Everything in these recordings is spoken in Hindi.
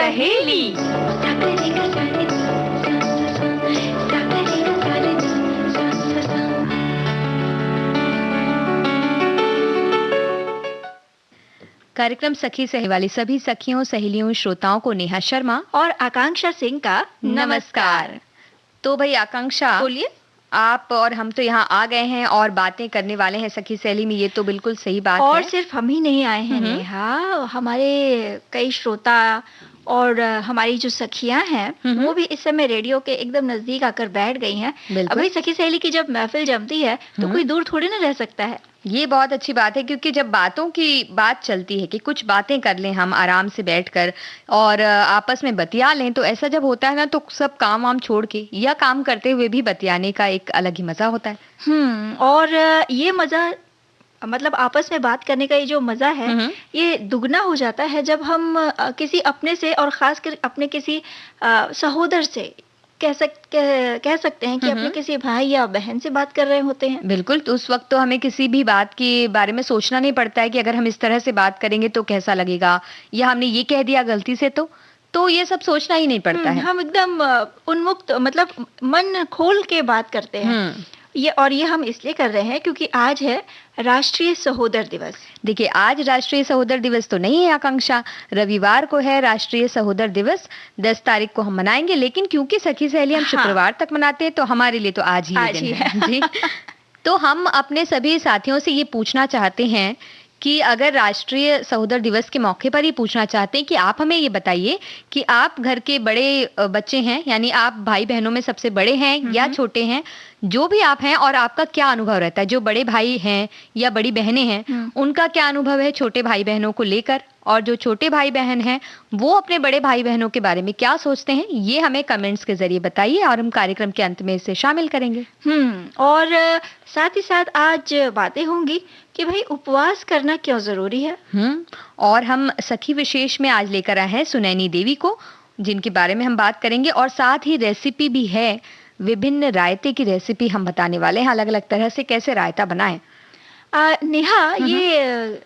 सहेली। कार्यक्रम सखी सहेली वाली सभी सखियों, सहेलियों, श्रोताओं को नेहा शर्मा और आकांक्षा सिंह का नमस्कार। तो भाई आकांक्षा, बोलिए। आप और हम तो यहाँ आ गए हैं और बातें करने वाले हैं सखी सहेली में, ये तो बिल्कुल सही बात और है। सिर्फ हम ही नहीं आए हैं नेहा, हमारे कई श्रोता और हमारी जो सखियां हैं वो भी इस समय रेडियो के एकदम नजदीक आकर बैठ गई हैं। अभी सखी सहेली की जब महफिल जमती है तो कोई दूर थोड़ी ना रह सकता है। ये बहुत अच्छी बात है, क्योंकि जब बातों की बात चलती है कि कुछ बातें कर लें हम आराम से बैठकर और आपस में बतिया लें, तो ऐसा जब होता है ना तो सब काम वाम छोड़ के या काम करते हुए भी बतियाने का एक अलग ही मजा होता है। और ये मजा मतलब आपस में बात करने का ये जो मजा है ये दुगना हो जाता है जब हम किसी अपने से और खास कर अपने किसी सहोदर से कह सकते हैं कि अपने किसी भाई या बहन से बात कर रहे होते हैं। बिल्कुल, तो उस वक्त तो हमें किसी भी बात के बारे में सोचना नहीं पड़ता है कि अगर हम इस तरह से बात करेंगे तो कैसा लगेगा, या हमने ये कह दिया गलती से तो ये सब सोचना ही नहीं पड़ता है। हम एकदम उन्मुक्त मतलब मन खोल के बात करते हैं। ये हम इसलिए कर रहे हैं क्योंकि आज है राष्ट्रीय सहोदर दिवस। देखिए, आज राष्ट्रीय सहोदर दिवस तो नहीं है आकांक्षा, रविवार को है राष्ट्रीय सहोदर दिवस। 10 तारीख को हम मनाएंगे, लेकिन क्योंकि सखी सहेली हम शुक्रवार तक मनाते हैं तो हमारे लिए तो आज ही दिन है। जी। तो हम अपने सभी साथियों से ये पूछना चाहते हैं कि अगर राष्ट्रीय सहोदर दिवस के मौके पर ही पूछना चाहते हैं कि आप हमें ये बताइए कि आप घर के बड़े बच्चे हैं, यानी आप भाई बहनों में सबसे बड़े हैं या छोटे हैं, जो भी आप हैं, और आपका क्या अनुभव रहता है। जो बड़े भाई हैं या बड़ी बहनें हैं उनका क्या अनुभव है छोटे भाई बहनों को लेकर, और जो छोटे भाई बहन हैं वो अपने बड़े भाई बहनों के बारे में क्या सोचते हैं, ये हमें कमेंट्स के जरिए बताइए और हम कार्यक्रम के अंत में इसे शामिल करेंगे। और साथ ही साथ आज बातें होंगी कि भाई उपवास करना क्यों जरूरी है। और हम सखी विशेष में आज लेकर आए हैं सुनैनी देवी को, जिनके बारे में हम बात करेंगे, और साथ ही रेसिपी भी है, विभिन्न रायते की रेसिपी हम बताने वाले हैं, अलग अलग तरह से कैसे रायता बनाएं। नेहा, ये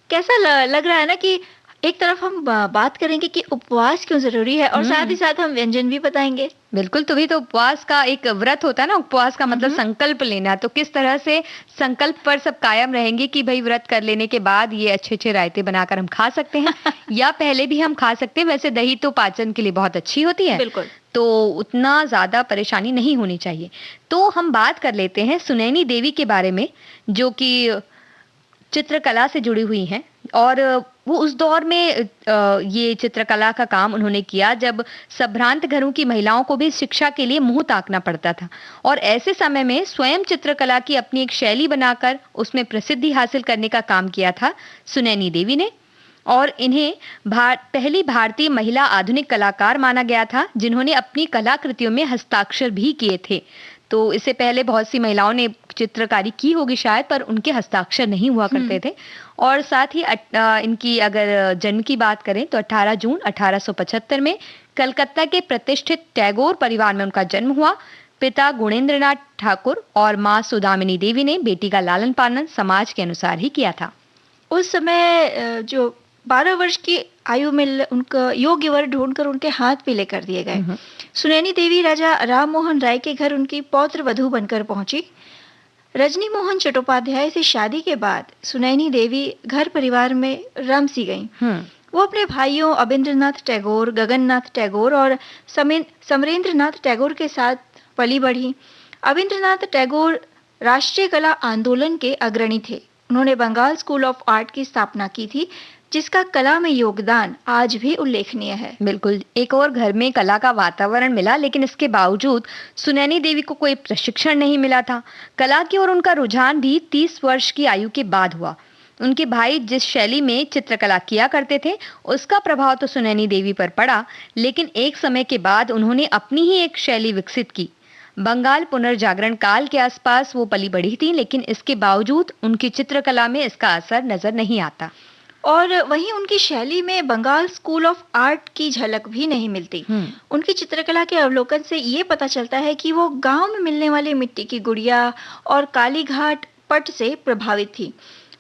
कैसा लग रहा है ना कि एक तरफ हम बात करेंगे कि उपवास क्यों जरूरी है और साथ ही साथ हम व्यंजन भी बताएंगे। बिल्कुल, तभी तो उपवास का एक व्रत होता है ना, उपवास का मतलब संकल्प लेना। तो किस तरह से संकल्प पर सब कायम रहेंगे कि भाई व्रत कर लेने के बाद ये अच्छे अच्छे रायते बनाकर हम खा सकते हैं या पहले भी हम खा सकते हैं। वैसे दही तो पाचन के लिए बहुत अच्छी होती है, बिल्कुल, तो उतना ज्यादा परेशानी नहीं होनी चाहिए। तो हम बात कर लेते हैं सुनैनी देवी के बारे में, जो कि चित्रकला से जुड़ी हुई हैं, और वो उस दौर में ये चित्रकला का काम उन्होंने किया जब संभ्रांत घरों की महिलाओं को भी शिक्षा के लिए मुंह ताकना पड़ता था, और ऐसे समय में स्वयं चित्रकला की अपनी एक शैली बनाकर उसमें प्रसिद्धि हासिल करने का काम किया था सुनैनी देवी ने। और इन्हें पहली भारतीय महिला आधुनिक कलाकार माना गया था जिन्होंने अपनी कलाकृतियों में हस्ताक्षर भी किए थे। तो इससे पहले बहुत सी महिलाओं ने चित्रकारी की होगी शायद, पर उनके हस्ताक्षर नहीं हुआ करते थे। और साथ ही इनकी अगर जन्म की बात करें तो 18 जून 1875 में कलकत्ता के प्रतिष्ठित टैगोर परिवार में उनका जन्म हुआ। पिता गुणेंद्रनाथ ठाकुर और माँ सुदामिनी देवी ने बेटी का लालन पालन समाज के अनुसार ही किया था। उस समय जो 12 वर्ष की आयु में उनका योग्य वर ढूंढकर उनके हाथ पीले कर दिए गए। सुनैनी देवी राजा राम मोहन राय के घर उनकी पौत्र वधू बनकर पहुंची। रजनी मोहन चट्टोपाध्याय से शादी के बाद सुनैनी देवी घर परिवार में रम सी गईं। वो अपने भाइयों अबिंद्रनाथ टैगोर, गगननाथ टैगोर और समरेंद्रनाथ टैगोर के साथ पली बढ़ी। अबिंद्रनाथ टैगोर राष्ट्रीय कला आंदोलन के अग्रणी थे। उन्होंने बंगाल स्कूल ऑफ आर्ट की स्थापना की थी, जिसका कला में योगदान आज भी उल्लेखनीय है। बिल्कुल, एक और घर में कला का वातावरण मिला, लेकिन इसके बावजूद सुनैनी देवी को कोई प्रशिक्षण नहीं मिला था। कला की ओर उनका रुझान भी 30 वर्ष की आयु के बाद हुआ। उनके भाई जिस शैली में चित्रकला किया करते थे उसका प्रभाव तो सुनैनी देवी पर पड़ा, लेकिन एक समय के बाद उन्होंने अपनी ही एक शैली विकसित की। बंगाल पुनर्जागरण काल के आसपास वो पली बढ़ी थी, लेकिन इसके बावजूद उनकी चित्रकला में इसका असर नजर नहीं आता। और वहीं उनकी शैली में बंगाल स्कूल ऑफ आर्ट की झलक भी नहीं मिलती। उनकी चित्रकला के अवलोकन से ये पता चलता है कि वो गांव में मिलने वाली मिट्टी की गुड़िया और कालीघाट पट से प्रभावित थी,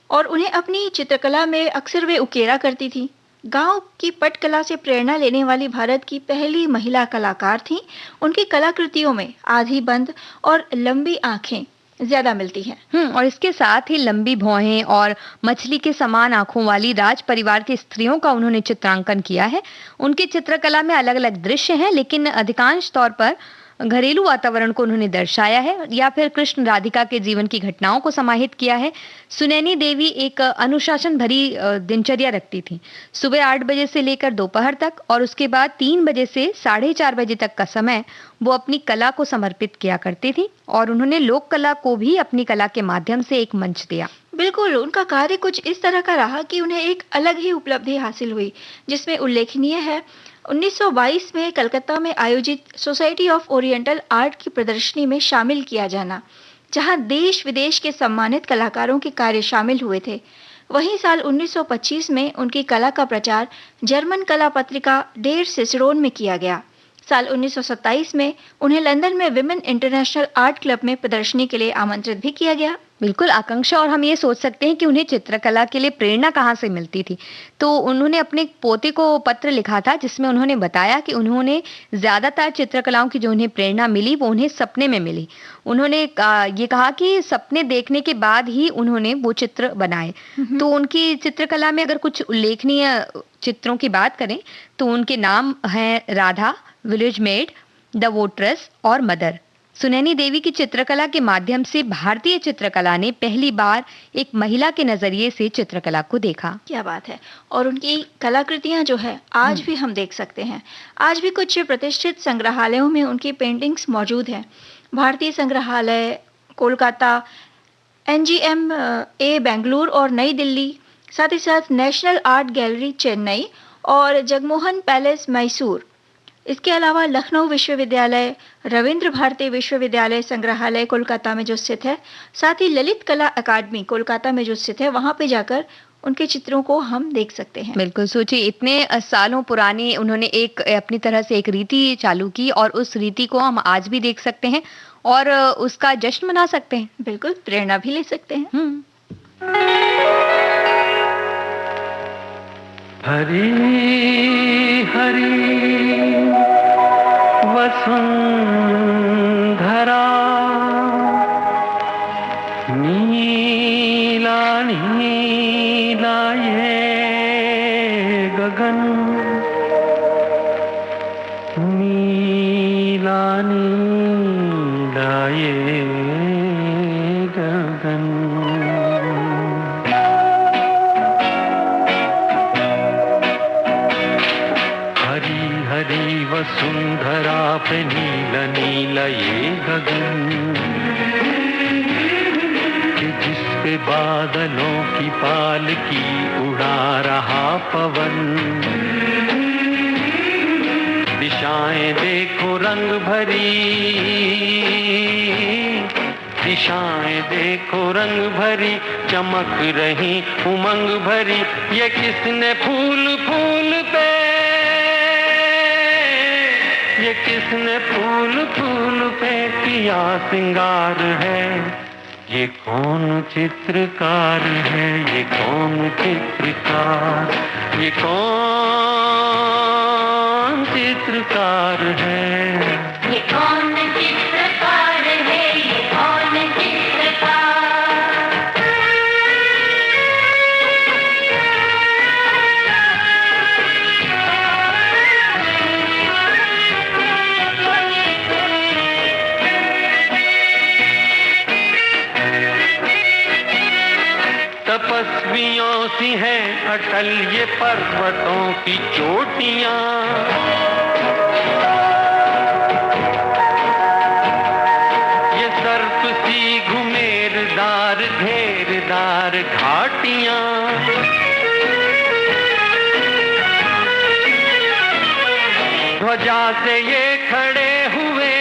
और उन्हें अपनी चित्रकला में अक्सर वे उकेरा करती थी। गांव की पटकला से प्रेरणा लेने वाली भारत की पहली महिला कलाकार थीं। उनकी कलाकृतियों में आधी बंद और लंबी आंखें ज्यादा मिलती हैं। और इसके साथ ही लंबी भौहें और मछली के समान आंखों वाली राज परिवार की स्त्रियों का उन्होंने चित्रांकन किया है। उनकी चित्रकला में अलग-अलग दृश्य हैं, लेकिन अधिकांश तौर पर घरेलू वातावरण को उन्होंने दर्शाया है या फिर कृष्ण राधिका के जीवन की घटनाओं को समाहित किया है। सुनैनी देवी एक अनुशासन भरी दिनचर्या रखती थी। सुबह 8 बजे से लेकर दोपहर तक और उसके बाद 3 बजे से 4:30 बजे तक का समय वो अपनी कला को समर्पित किया करती थी और उन्होंने लोक कला को भी अपनी कला के माध्यम से एक मंच दिया। बिल्कुल, उनका कार्य कुछ इस तरह का रहा कि उन्हें एक अलग ही उपलब्धि हासिल हुई, जिसमें उल्लेखनीय है 1922 में कलकत्ता में आयोजित सोसाइटी ऑफ ओरिएंटल आर्ट की प्रदर्शनी में शामिल किया जाना, जहां देश विदेश के सम्मानित कलाकारों के कार्य शामिल हुए थे। वहीं साल 1925 में उनकी कला का प्रचार जर्मन कला पत्रिका डेर सिसरोन में किया गया। साल 1927 में उन्हें लंदन में विमेन इंटरनेशनल आर्ट क्लब में प्रदर्शनी के लिए आमंत्रित भी किया गया। बिल्कुल आकांक्षा, और हम ये सोच सकते हैं कि उन्हें चित्रकला के लिए प्रेरणा कहाँ से मिलती थी। तो उन्होंने अपने पोते को पत्र लिखा था जिसमें उन्होंने बताया कि उन्होंने ज्यादातर चित्रकलाओं की जो उन्हें प्रेरणा मिली वो उन्हें सपने में मिली। उन्होंने ये कहा कि सपने देखने के बाद ही उन्होंने वो चित्र बनाए। तो उनकी चित्रकला में अगर कुछ उल्लेखनीय चित्रों की बात करें तो उनके नाम हैं राधा, विलेज मेड, द वोट्रेस और मदर। सुनैनी देवी की चित्रकला के माध्यम से भारतीय चित्रकला ने पहली बार एक महिला के नजरिए से चित्रकला को देखा। क्या बात है। और उनकी कलाकृतियां जो है आज भी हम देख सकते हैं। आज भी कुछ प्रतिष्ठित संग्रहालयों में उनकी पेंटिंग्स मौजूद हैं। भारतीय संग्रहालय कोलकाता, एनजीएम ए बेंगलुरु और नई दिल्ली, साथ ही साथ नेशनल आर्ट गैलरी चेन्नई और जगमोहन पैलेस मैसूर, इसके अलावा लखनऊ विश्वविद्यालय, रविंद्र भारती विश्वविद्यालय संग्रहालय कोलकाता में जो स्थित है, साथ ही ललित कला अकादमी कोलकाता में जो स्थित है, वहां पे जाकर उनके चित्रों को हम देख सकते हैं। बिल्कुल, सोचिए इतने सालों पुरानी उन्होंने एक अपनी तरह से एक रीति चालू की और उस रीति को हम आज भी देख सकते हैं और उसका जश्न मना सकते हैं। बिल्कुल, प्रेरणा भी ले सकते हैं। हरी हरी वसुंधरा, नीला नीला ये गगन, नीला नीला ये गगन। हरी वसुंधरा पे नीला नीला ये गगन, कि जिस पे बादलों की पालकी उड़ा रहा पवन। दिशाएं देखो रंग भरी, दिशाएं देखो रंग भरी, चमक रही उमंग भरी। ये किसने फूल फूल पे, ये किसने फूल फूल पे किया सिंगार है। ये कौन चित्रकार है, ये कौन चित्रकार, ये कौन चित्रकार है, ये कौन चित्रकार है, ये कौन चित्रकार। तपस्वियों सी हैं अटल ये पर्वतों की चोटियां। ये सर्प सी घुमेरदार घेरदार घाटियां। ध्वजा से ये खड़े हुए,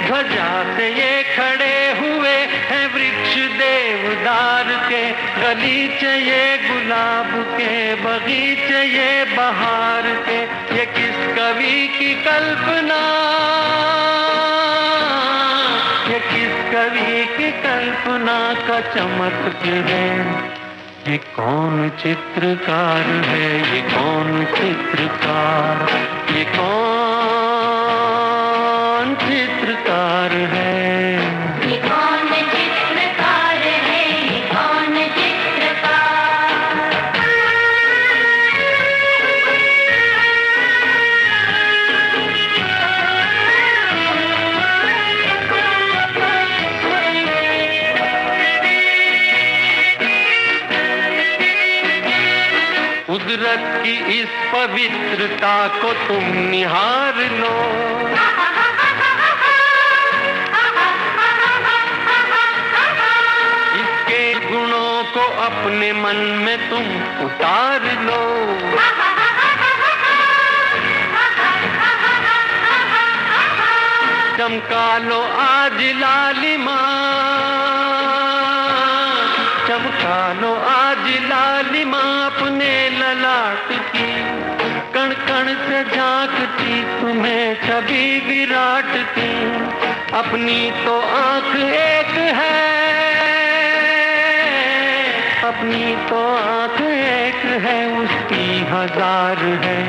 ध्वजा से ये खड़े हुए हैं वृक्ष देवदार के। गलीचे ये गुलाब के, बगीचे ये बहार के। ये किस कवि की कल्पना, ये किस कवि की कल्पना का चमत्कार है। ये कौन चित्रकार है, ये कौन चित्रकार, ये कौन चित्रकार है। ये कौन चित्रकार है, ये कौन कुदरत की इस पवित्रता को तुम निहार लो, इसके गुणों को अपने मन में तुम उतार लो। चमका लो आज लालिमा, चमका लो आज लालिमा अपने ललाट की, कण कण से झांकती तुम्हें छवि विराट की। अपनी तो आंख एक है, अपनी तो आंख एक है, उसकी हजार है।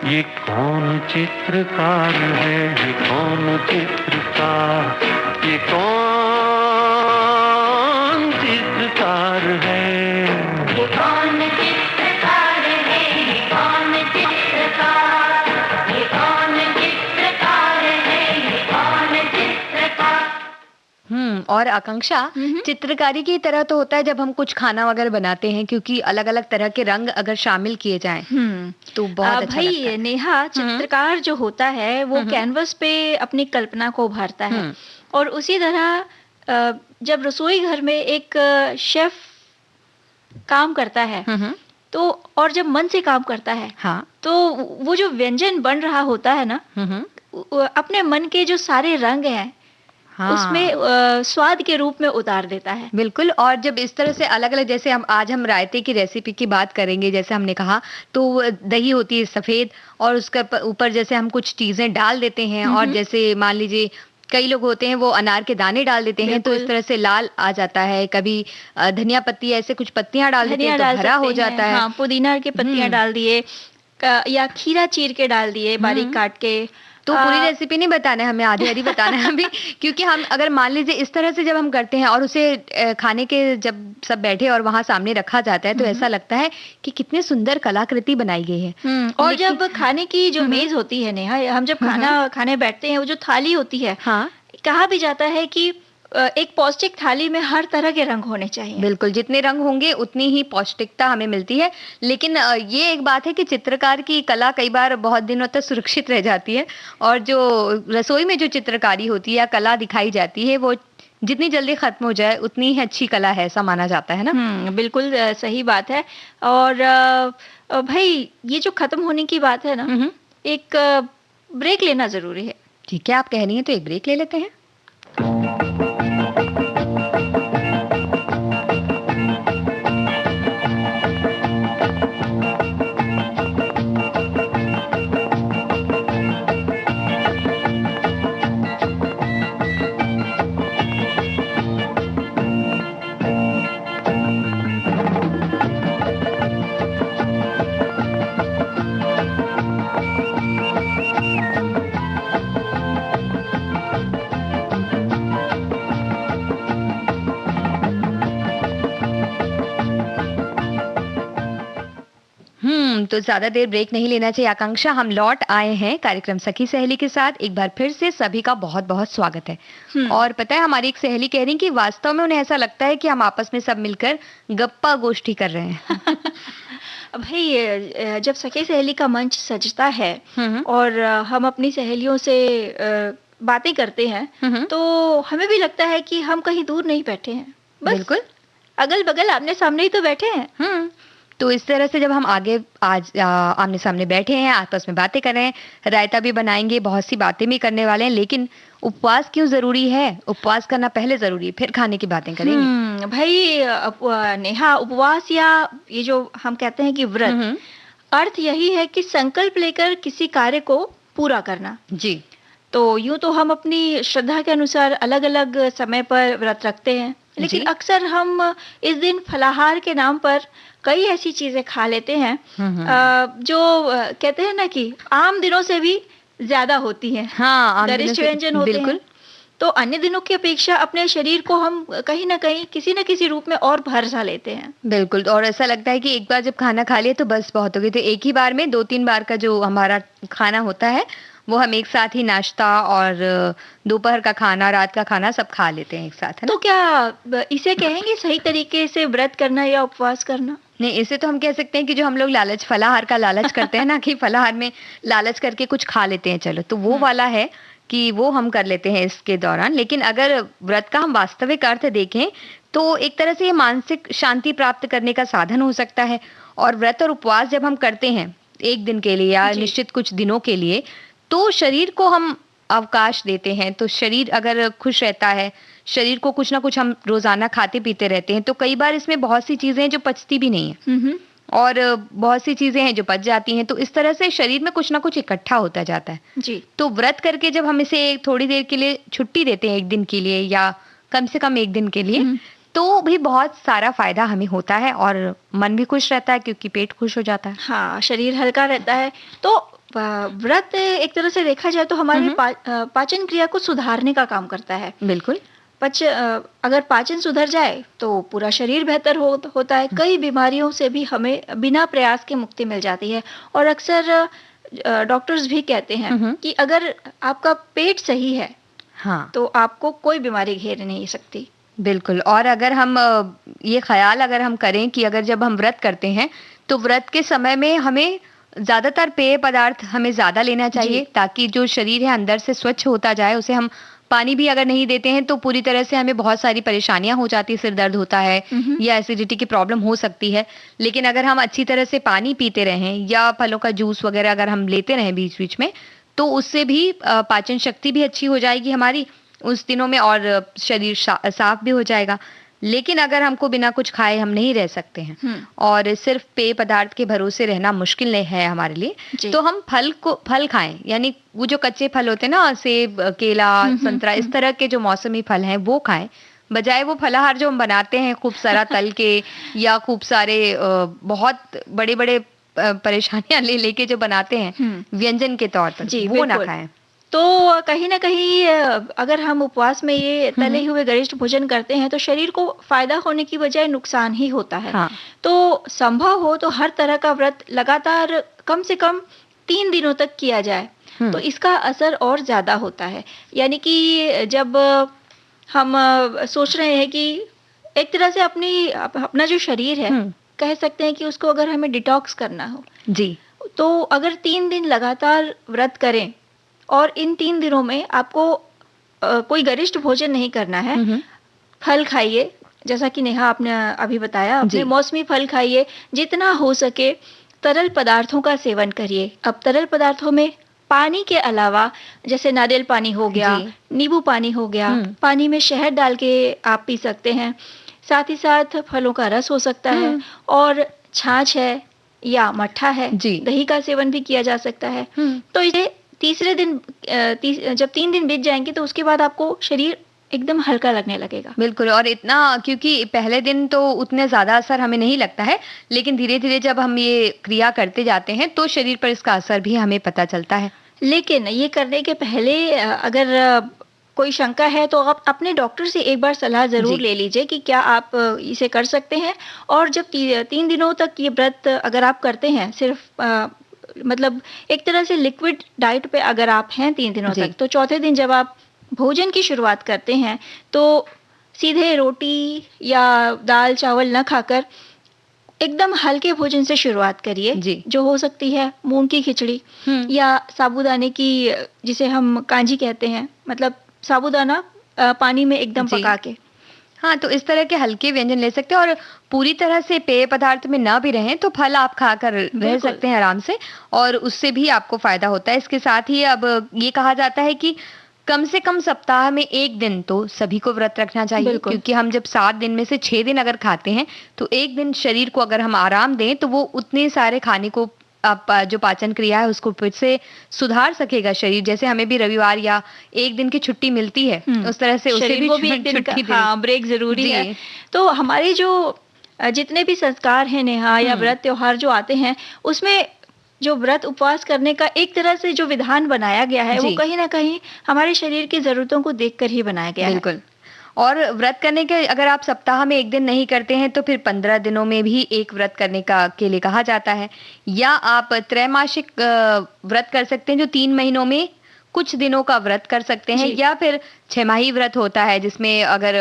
ये कौन चित्रकार है, ये कौन चित्रकार, ये कौन चित्रकार है। ये कौन चित्रकार है, ये कौन चित्रकार, ये कौन चित्रकार है, ये कौन चित्रकार। और आकांक्षा, चित्रकारी की तरह तो होता है जब हम कुछ खाना वगैरह बनाते हैं, क्योंकि अलग अलग तरह के रंग अगर शामिल किए जाएं तो बहुत अच्छा लगता भाई है। नेहा, चित्रकार जो होता है वो कैनवस पे अपनी कल्पना को उभारता है। और उसी तरह जब रसोई घर में एक शेफ काम करता है तो, और जब मन से काम करता है, हाँ, तो वो जो व्यंजन बन रहा होता है ना, अपने मन के जो सारे रंग हैं हाँ, उसमें स्वाद के रूप में उतार देता है। बिल्कुल। और जब इस तरह से अलग अलग, जैसे हम रायते की रेसिपी की बात करेंगे, जैसे हमने कहा, तो दही होती है सफेद और उसके ऊपर जैसे हम कुछ चीजें डाल देते हैं, और जैसे मान लीजिए कई लोग होते हैं वो अनार के दाने डाल देते हैं, तो इस तरह से लाल आ जाता है। कभी धनिया पत्ती, ऐसे कुछ पत्तियां डाल देते हैं तो हरा हो जाता है। हाँ, पुदीना के पत्तियां डाल दिए, या खीरा चीर के डाल दिए बारीक काट के। तो पूरी रेसिपी नहीं बताना है हमें, आधी आधी बताना है अभी, क्योंकि हम अगर मान लीजिए इस तरह से जब हम करते हैं और उसे खाने के जब सब बैठे और वहां सामने रखा जाता है, तो ऐसा लगता है कि कितने सुंदर कलाकृति बनाई गई है। और जब खाने की जो मेज होती है नेहा, हम जब खाना खाने बैठते हैं, वो जो थाली होती है, हाँ, कहा भी जाता है कि एक पौष्टिक थाली में हर तरह के रंग होने चाहिए। बिल्कुल, जितने रंग होंगे उतनी ही पौष्टिकता हमें मिलती है। लेकिन ये एक बात है कि चित्रकार की कला कई बार बहुत दिनों तक सुरक्षित रह जाती है, और जो रसोई में जो चित्रकारी होती है या कला दिखाई जाती है, वो जितनी जल्दी खत्म हो जाए उतनी ही अच्छी कला है, ऐसा माना जाता है ना। बिल्कुल सही बात है। और भाई, ये जो खत्म होने की बात है ना, एक ब्रेक लेना जरूरी है। ठीक है, आप कह रही हैं तो एक ब्रेक ले लेते हैं। तो ज्यादा देर ब्रेक नहीं लेना चाहिए आकांक्षा। हम लौट आए हैं कार्यक्रम सखी सहेली के साथ। एक बार फिर से सभी का बहुत बहुत स्वागत है। और पता है, हमारी एक सहेली कह रही कि वास्तव में उन्हें ऐसा लगता है कि हम आपस में सब मिलकर गप्पा गोष्ठी कर रहे हैं। भाई, जब सखी सहेली का मंच सजता है और हम अपनी सहेलियों से बातें करते हैं, तो हमें भी लगता है कि हम कहीं दूर नहीं बैठे हैं, बस बिल्कुल अगल बगल आमने सामने ही तो बैठे हैं। तो इस तरह से जब हम आगे आज आमने सामने बैठे हैं, आपस में बातें कर रहे हैं, रायता भी बनाएंगे, बहुत सी बातें भी करने वाले हैं, लेकिन उपवास क्यों जरूरी है? उपवास करना पहले जरूरी है, फिर खाने की बातें करेंगे। भाई नेहा, उपवास या ये जो हम कहते हैं कि व्रत, अर्थ यही है कि संकल्प लेकर किसी कार्य को पूरा करना। जी। तो यूं तो हम अपनी श्रद्धा के अनुसार अलग अलग समय पर व्रत रखते हैं, लेकिन जी। अक्सर हम इस दिन फलाहार के नाम पर कई ऐसी चीजें खा लेते हैं जो कहते हैं ना कि आम दिनों से भी ज्यादा होती हैं, हाँ, आम दिनों गरिष्ठ से व्यंजन होते हैं। बिल्कुल। तो अन्य दिनों की अपेक्षा अपने शरीर को हम कहीं ना कहीं किसी न किसी रूप में और भर सा लेते हैं। बिल्कुल, और ऐसा लगता है कि एक बार जब खाना खा लिया तो बस बहुत हो गई। तो एक ही बार में 2-3 बार का जो हमारा खाना होता है, वो हम एक साथ ही नाश्ता और दोपहर का खाना, रात का खाना सब खा लेते हैं एक साथ, है ना? तो क्या इसे कहेंगे सही तरीके से व्रत करना या उपवास करना? नहीं, इसे तो हम कह सकते हैं कि जो हम लोग लालच फलाहार का लालच करते हैं ना, कि फलाहार में लालच करके कुछ खा लेते हैं चलो, तो वो वाला है कि वो हम कर लेते हैं इसके दौरान। लेकिन अगर व्रत का हम वास्तविक अर्थ देखें, तो एक तरह से ये मानसिक शांति प्राप्त करने का साधन हो सकता है। और व्रत और उपवास जब हम करते हैं, 1 दिन के लिए या जी। निश्चित कुछ दिनों के लिए, तो शरीर को हम अवकाश देते हैं। तो शरीर अगर खुश रहता है, शरीर को कुछ ना कुछ हम रोज़ाना खाते-पीते रहते हैं, तो कई बार इसमें बहुत सी चीज़ें हैं जो पचती भी नहीं हैं। हम्म। और बहुत सी चीज़ें हैं जो पच जाती हैं, तो इस तरह से शरीर में कुछ ना कुछ इकट्ठा होता जाता है। जी। तो व्रत करके जब हम इसे थोड़ी देर के लिए छुट्टी देते हैं 1 दिन के लिए या कम से कम 1 दिन के लिए, तो भी बहुत सारा फ़ायदा हमें होता है और मन भी खुश रहता है क्योंकि पेट खुश हो जाता है। हाँ, शरीर हल्का रहता है। तो व्रत एक तरह से देखा जाए तो हमारे पाचन क्रिया को सुधारने का काम करता है। बिल्कुल। अगर पाचन सुधर जाए तो पूरा शरीर बेहतर होता है। कई बीमारियों से भी हमें बिना प्रयास के मुक्ति मिल जाती है। और अक्सर डॉक्टर्स भी कहते हैं कि अगर आपका पेट सही है, हाँ, तो आपको कोई बीमारी घेर नहीं सकती। बिल्कुल। और अगर हम ये ख़्याल अगर हम करें कि अगर जब हम व्रत करते हैं, तो व्रत के समय में हमें ज़्यादातर पेय पदार्थ हमें ज़्यादा लेना चाहिए, ताकि जो शरीर है अंदर से स्वच्छ होता जाए। उसे हम पानी भी अगर नहीं देते हैं, तो पूरी तरह से हमें बहुत सारी परेशानियाँ हो जाती हैं, सिर दर्द होता है या एसिडिटी की प्रॉब्लम हो सकती है। लेकिन अगर हम अच्छी तरह से पानी पीते रहें या फलों का जूस वगैरह अगर हम लेते रहें बीच-बीच में, तो उससे भी पाचन शक्ति भी अच्छी हो जाएगी हमारी उस दिनों में और शरीर साफ भी हो जाएगा। लेकिन अगर हमको बिना कुछ खाए हम नहीं रह सकते हैं और सिर्फ पेय पदार्थ के भरोसे रहना मुश्किल नहीं है हमारे लिए, तो हम फल खाएं। यानी वो जो कच्चे फल होते हैं ना, सेब, केला, संतरा, इस तरह के जो मौसमी फल हैं वो खाएं, बजाय वो फलाहार जो हम बनाते हैं खूब सारा तल के या खूब सारे बहुत बड़े बड़े परेशानियां लेके जो बनाते हैं व्यंजन के तौर पर, वो ना खाएं। तो कहीं ना कहीं अगर हम उपवास में ये तले हुए गरिष्ठ भोजन करते हैं, तो शरीर को फायदा होने की बजाय नुकसान ही होता है। हाँ। तो संभव हो तो हर तरह का व्रत लगातार कम से कम 3 दिनों तक किया जाए, तो इसका असर और ज्यादा होता है। यानी कि जब हम सोच रहे हैं कि एक तरह से अपना जो शरीर है, कह सकते हैं कि उसको अगर हमें डिटॉक्स करना हो जी, तो अगर 3 दिन लगातार व्रत करें और इन 3 दिनों में आपको कोई गरिष्ठ भोजन नहीं करना है, फल खाइए, जैसा कि नेहा आपने अभी बताया, अपने मौसमी फल खाइए, जितना हो सके तरल पदार्थों का सेवन करिए। अब तरल पदार्थों में पानी के अलावा जैसे नारियल पानी हो गया, नींबू पानी हो गया, पानी में शहद डाल के आप पी सकते हैं। साथ ही साथ फलों का रस हो सकता है और छाछ है या मट्ठा है, दही का सेवन भी किया जा सकता है। तो इसे तीसरे दिन जब 3 दिन बीत जाएंगे तो उसके बाद आपको शरीर एकदम हल्का लगने लगेगा। बिल्कुल। और इतना, क्योंकि पहले दिन तो उतने ज्यादा असर हमें नहीं लगता है, लेकिन धीरे धीरे जब हम ये क्रिया करते जाते हैं तो शरीर पर इसका असर भी हमें पता चलता है। लेकिन ये करने के पहले अगर कोई शंका है तो आप अपने डॉक्टर से एक बार सलाह जरूर ले लीजिए कि क्या आप इसे कर सकते हैं। और जब 3 दिनों तक ये व्रत अगर आप करते हैं, सिर्फ मतलब एक तरह से लिक्विड डाइट पे अगर आप हैं 3 दिनों तक, तो चौथे दिन जब आप भोजन की शुरुआत करते हैं तो सीधे रोटी या दाल चावल न खाकर एकदम हल्के भोजन से शुरुआत करिए, जो हो सकती है मूंग की खिचड़ी या साबूदाने की, जिसे हम कांजी कहते हैं, मतलब साबूदाना पानी में एकदम पका के। हाँ, तो इस तरह के हल्के व्यंजन ले सकते हैं और पूरी तरह से पेय पदार्थ में ना भी रहें तो फल आप खाकर रह सकते हैं आराम से, और उससे भी आपको फायदा होता है। इसके साथ ही अब ये कहा जाता है कि कम से कम सप्ताह में 1 दिन तो सभी को व्रत रखना चाहिए, क्योंकि हम जब 7 दिन में से 6 दिन अगर खाते हैं तो 1 दिन शरीर को अगर हम आराम दें तो वो उतने सारे खाने को जो पाचन क्रिया है उसको फिर से सुधार सकेगा शरीर। जैसे हमें भी रविवार या एक दिन की छुट्टी मिलती है, उस तरह से उसे शरीर भी को भी एक दिन का छुट्टी देनी। हाँ ब्रेक जरूरी जी। है। तो हमारे जो जितने भी संस्कार हैं नेहा या व्रत त्योहार जो आते हैं, उसमें जो व्रत उपवास करने का एक तरह से जो विधान बनाया गया है वो जी। कहीं ना कहीं हमारे शरीर की जरूरतों को देखकर ही बनाया गया है। बिल्कुल। और व्रत करने के अगर आप सप्ताह में एक दिन नहीं करते हैं तो फिर 15 दिनों में भी एक व्रत करने का के लिए कहा जाता है। या आप त्रैमासिक व्रत कर सकते हैं जो 3 महीनों में कुछ दिनों का व्रत कर सकते हैं। जी। या फिर छमाही व्रत होता है जिसमें अगर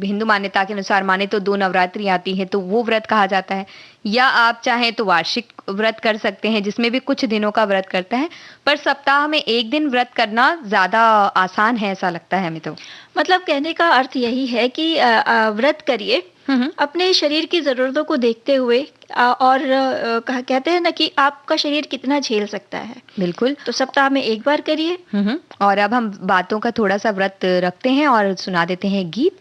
हिंदू मान्यता के अनुसार माने तो 2 नवरात्रि आती है तो वो व्रत कहा जाता है। या आप चाहें तो वार्षिक व्रत कर सकते हैं जिसमें भी कुछ दिनों का व्रत करता है। पर सप्ताह में एक दिन व्रत करना ज्यादा आसान है ऐसा लगता है हमें तो। मतलब कहने का अर्थ यही है कि व्रत करिए अपने शरीर की जरूरतों को देखते हुए, और कहते हैं ना कि आपका शरीर कितना झेल सकता है। बिल्कुल। तो सप्ताह में एक बार करिए। और अब हम बातों का थोड़ा सा व्रत रखते हैं और सुना देते हैं गीत।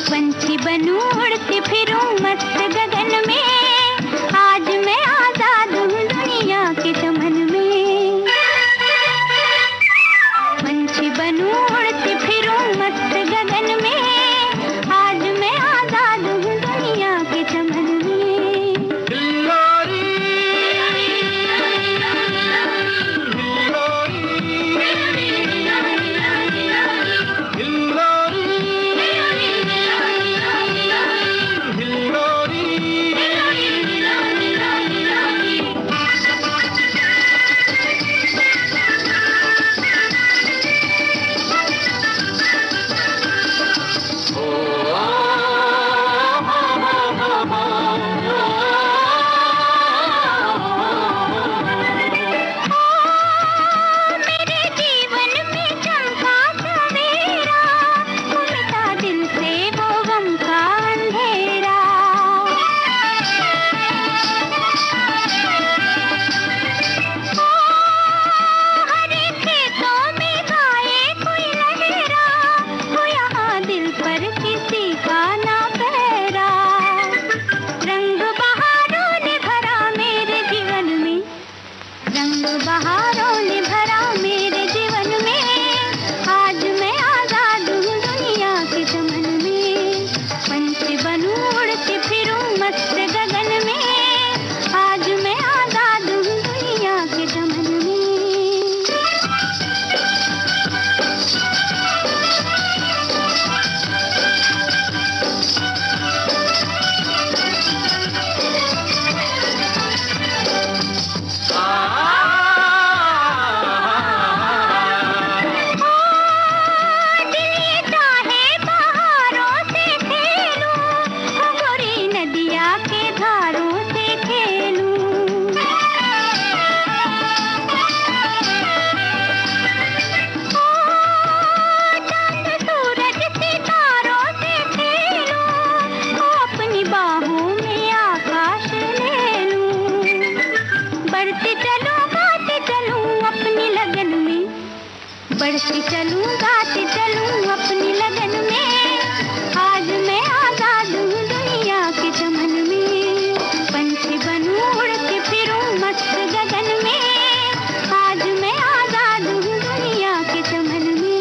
पंछी बनूं उड़ती फिरूं मस्त गगन में, आज मैं आजाद हूँ दुनिया के चमन में। पंछी बनूं उड़ती फिरूं मस्त गगन में, आज मैं आजाद हूँ दुनिया के चमन में। मेरे जीवन में चमका सवेरा, मिटा दिल से वो गम का अंधेरा। हरे खेतों में गाए कोई लहरा, वो यहाँ दिल पर किसी का ना पहरा। रंग बहारों ने भरा मेरे जीवन में, रंग बहारों ने भरा मेरे जीवन में, आज मैं आजाद हूँ दुनिया के चमन में। पंछी बनूं उड़ती फिरूं मस्त गगन में, आज मैं आजाद हूँ दुनिया के चमन में। दिल ये चाहे बहारों से खेलूं, गोरी नदिया के धारों से खेलूं। चांद सूरज सितारों से खेलूं, अपनी बाहों में आकाश ले लूं। बढ़ती चलूं गाती चलूं अपनी लगन में, बढ़ती चलूं गाती चलूं अपनी लगन में, आज मैं आजाद हूँ दुनिया के चमन में। पंछी बनूं उड़ती फिरूं मस्त गगन में, आज मैं आजाद हूँ दुनिया के चमन में।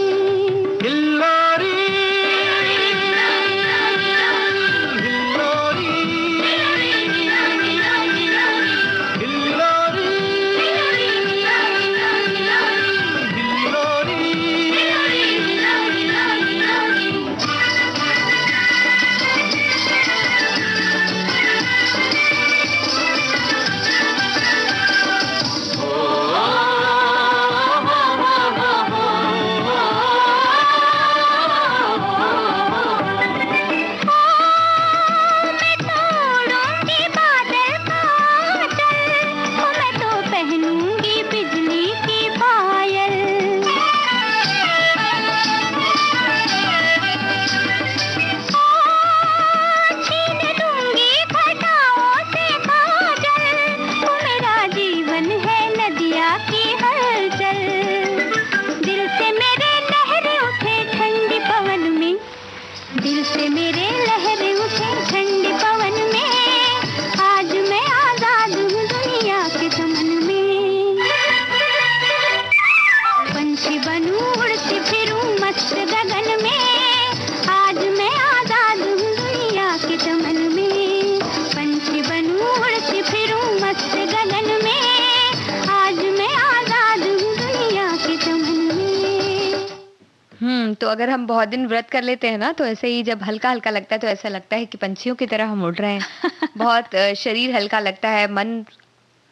अगर हम बहुत दिन व्रत कर लेते हैं ना, तो ऐसे ही जब हल्का-हल्का लगता है तो ऐसा लगता है कि पंछियों की तरह हम उड़ रहे हैं। बहुत शरीर हल्का लगता है, मन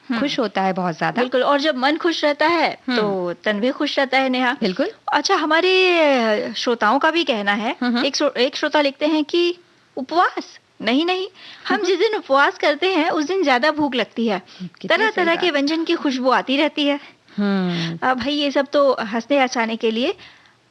हुँ, खुश होता है बहुत ज़्यादा। बिल्कुल। और जब मन खुश रहता है, तो तन भी खुश रहता है नेहा। बिल्कुल। अच्छा, हमारे श्रोताओं का भी कहना है, हुँ। एक श्रोता लिखते हैं कि उपवास? नहीं, नहीं, हम जिस दिन उपवास करते हैं, उस दिन ज़्यादा भूख लगती है। कितनी सही तरह-तरह के बात। व्यंजन की खुशबू आती रहती है। भई ये सब तो हँसने-हँसाने के लिए।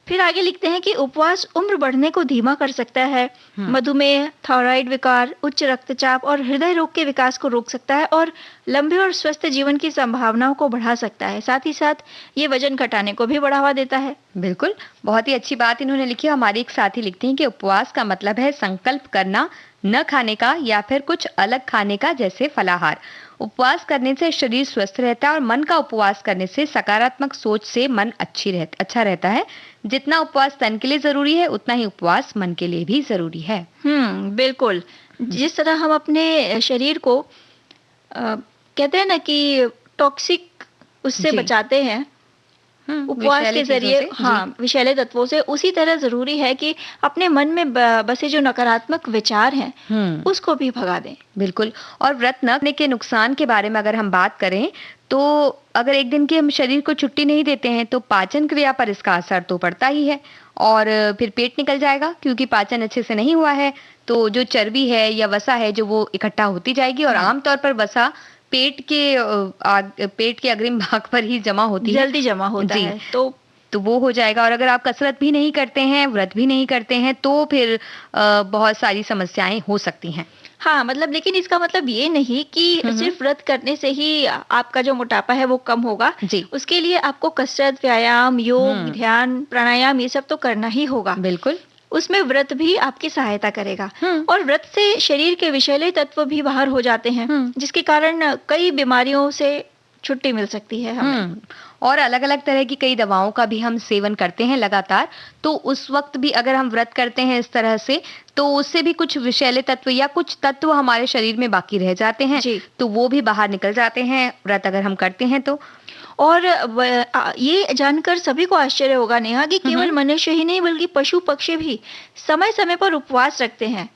फिर आगे लिखते हैं कि उपवास उम्र बढ़ने को धीमा कर सकता है, मधुमेह, थायराइड विकार, उच्च रक्तचाप और हृदय रोग के विकास को रोक सकता है और लंबे और स्वस्थ जीवन की संभावनाओं को बढ़ा सकता है। साथ ही साथ ये वजन घटाने को भी बढ़ावा देता है। बिल्कुल, बहुत ही अच्छी बात इन्होंने लिखी है। हमारी एक साथी लिखती हैं कि उपवास का मतलब है संकल्प करना न खाने का या फिर कुछ अलग खाने का, जैसे फलाहार। उपवास करने से शरीर स्वस्थ रहता है और मन का उपवास करने से सकारात्मक सोच से मन अच्छा रहता है। जितना उपवास तन के लिए जरूरी है, उतना ही उपवास मन के लिए भी जरूरी है। बिल्कुल। जिस तरह हम अपने शरीर को कहते हैं ना कि टॉक्सिक उससे जी। बचाते हैं उपवास विषैले के चीजों ज़रिए, से, जी। हाँ, विषैले तत्वों से, उसी तरह ज़रूरी है कि अपने मन में बसे जो नकारात्मक विचार हैं, उसको भी भगा दें। बिल्कुल। और व्रत न करने के नुकसान के बारे में अगर हम बात करें, तो अगर एक दिन की हम शरीर को छुट्टी नहीं देते हैं, तो पाचन क्रिया पर इसका असर तो पड़ता ही है और फिर पेट निकल जाएगा, क्योंकि पाचन अच्छे से नहीं हुआ है, तो जो चर्बी है या वसा है जो वो इकट्ठा होती जाएगी और आमतौर पर वसा पेट के अग्रिम भाग पर ही जमा होती है। जल्दी जमा होता जी। है, तो वो हो जाएगा। और अगर आप कसरत भी नहीं करते हैं, व्रत भी नहीं करते हैं, तो फिर बहुत सारी समस्याएं हो सकती हैं। हाँ, मतलब लेकिन इसका मतलब ये नहीं कि सिर्फ व्रत करने से ही आपका जो मोटापा है वो कम होगा। जी। उसके लिए आपको कसरत, व्यायाम, योग, ध्यान, प्राणायाम ये सब तो करना ही होगा। बिल्कुल। उसमें व्रत भी आपकी सहायता करेगा और व्रत से शरीर के विषैले तत्व भी बाहर हो जाते हैं, जिसके कारण कई बीमारियों से छुट्टी मिल सकती है हमें। और अलग-अलग तरह की कई दवाओं का भी हम सेवन करते हैं लगातार, तो उस वक्त भी अगर हम व्रत करते हैं इस तरह से, तो उससे भी कुछ विषैले तत्व या कुछ तत्व हमारे शरीर में बाकी रह जाते हैं, तो वो भी बाहर निकल जाते हैं व्रत अगर हम करते हैं तो। और ये जानकर सभी को आश्चर्य होगा नेहा कि केवल मनुष्य ही नहीं बल्कि पशु पक्षी भी समय-समय पर उपवास रखते हैं।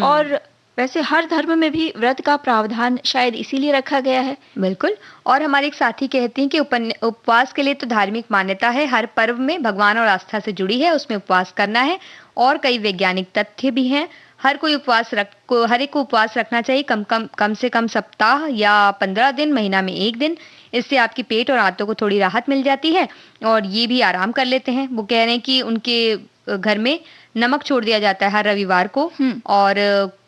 और वैसे हर धर्म में भी व्रत का प्रावधान शायद इसीलिए रखा गया है। बिल्कुल। और हमारे एक साथी कहती हैं कि उपवास के लिए तो धार्मिक मान्यता है, हर पर्व में भगवान और आस्था से जुड़ी है, उसमें उपवास करना है और कई वैज्ञानिक तथ्य भी हैं। हर एक को उपवास रखना चाहिए, कम से कम सप्ताह या 15 दिन, महीना में 1 दिन। इससे आपकी पेट और आंतों को थोड़ी राहत मिल जाती है और ये भी आराम कर लेते हैं। वो कह रहे हैं कि उनके घर में नमक छोड़ दिया जाता है हर रविवार को और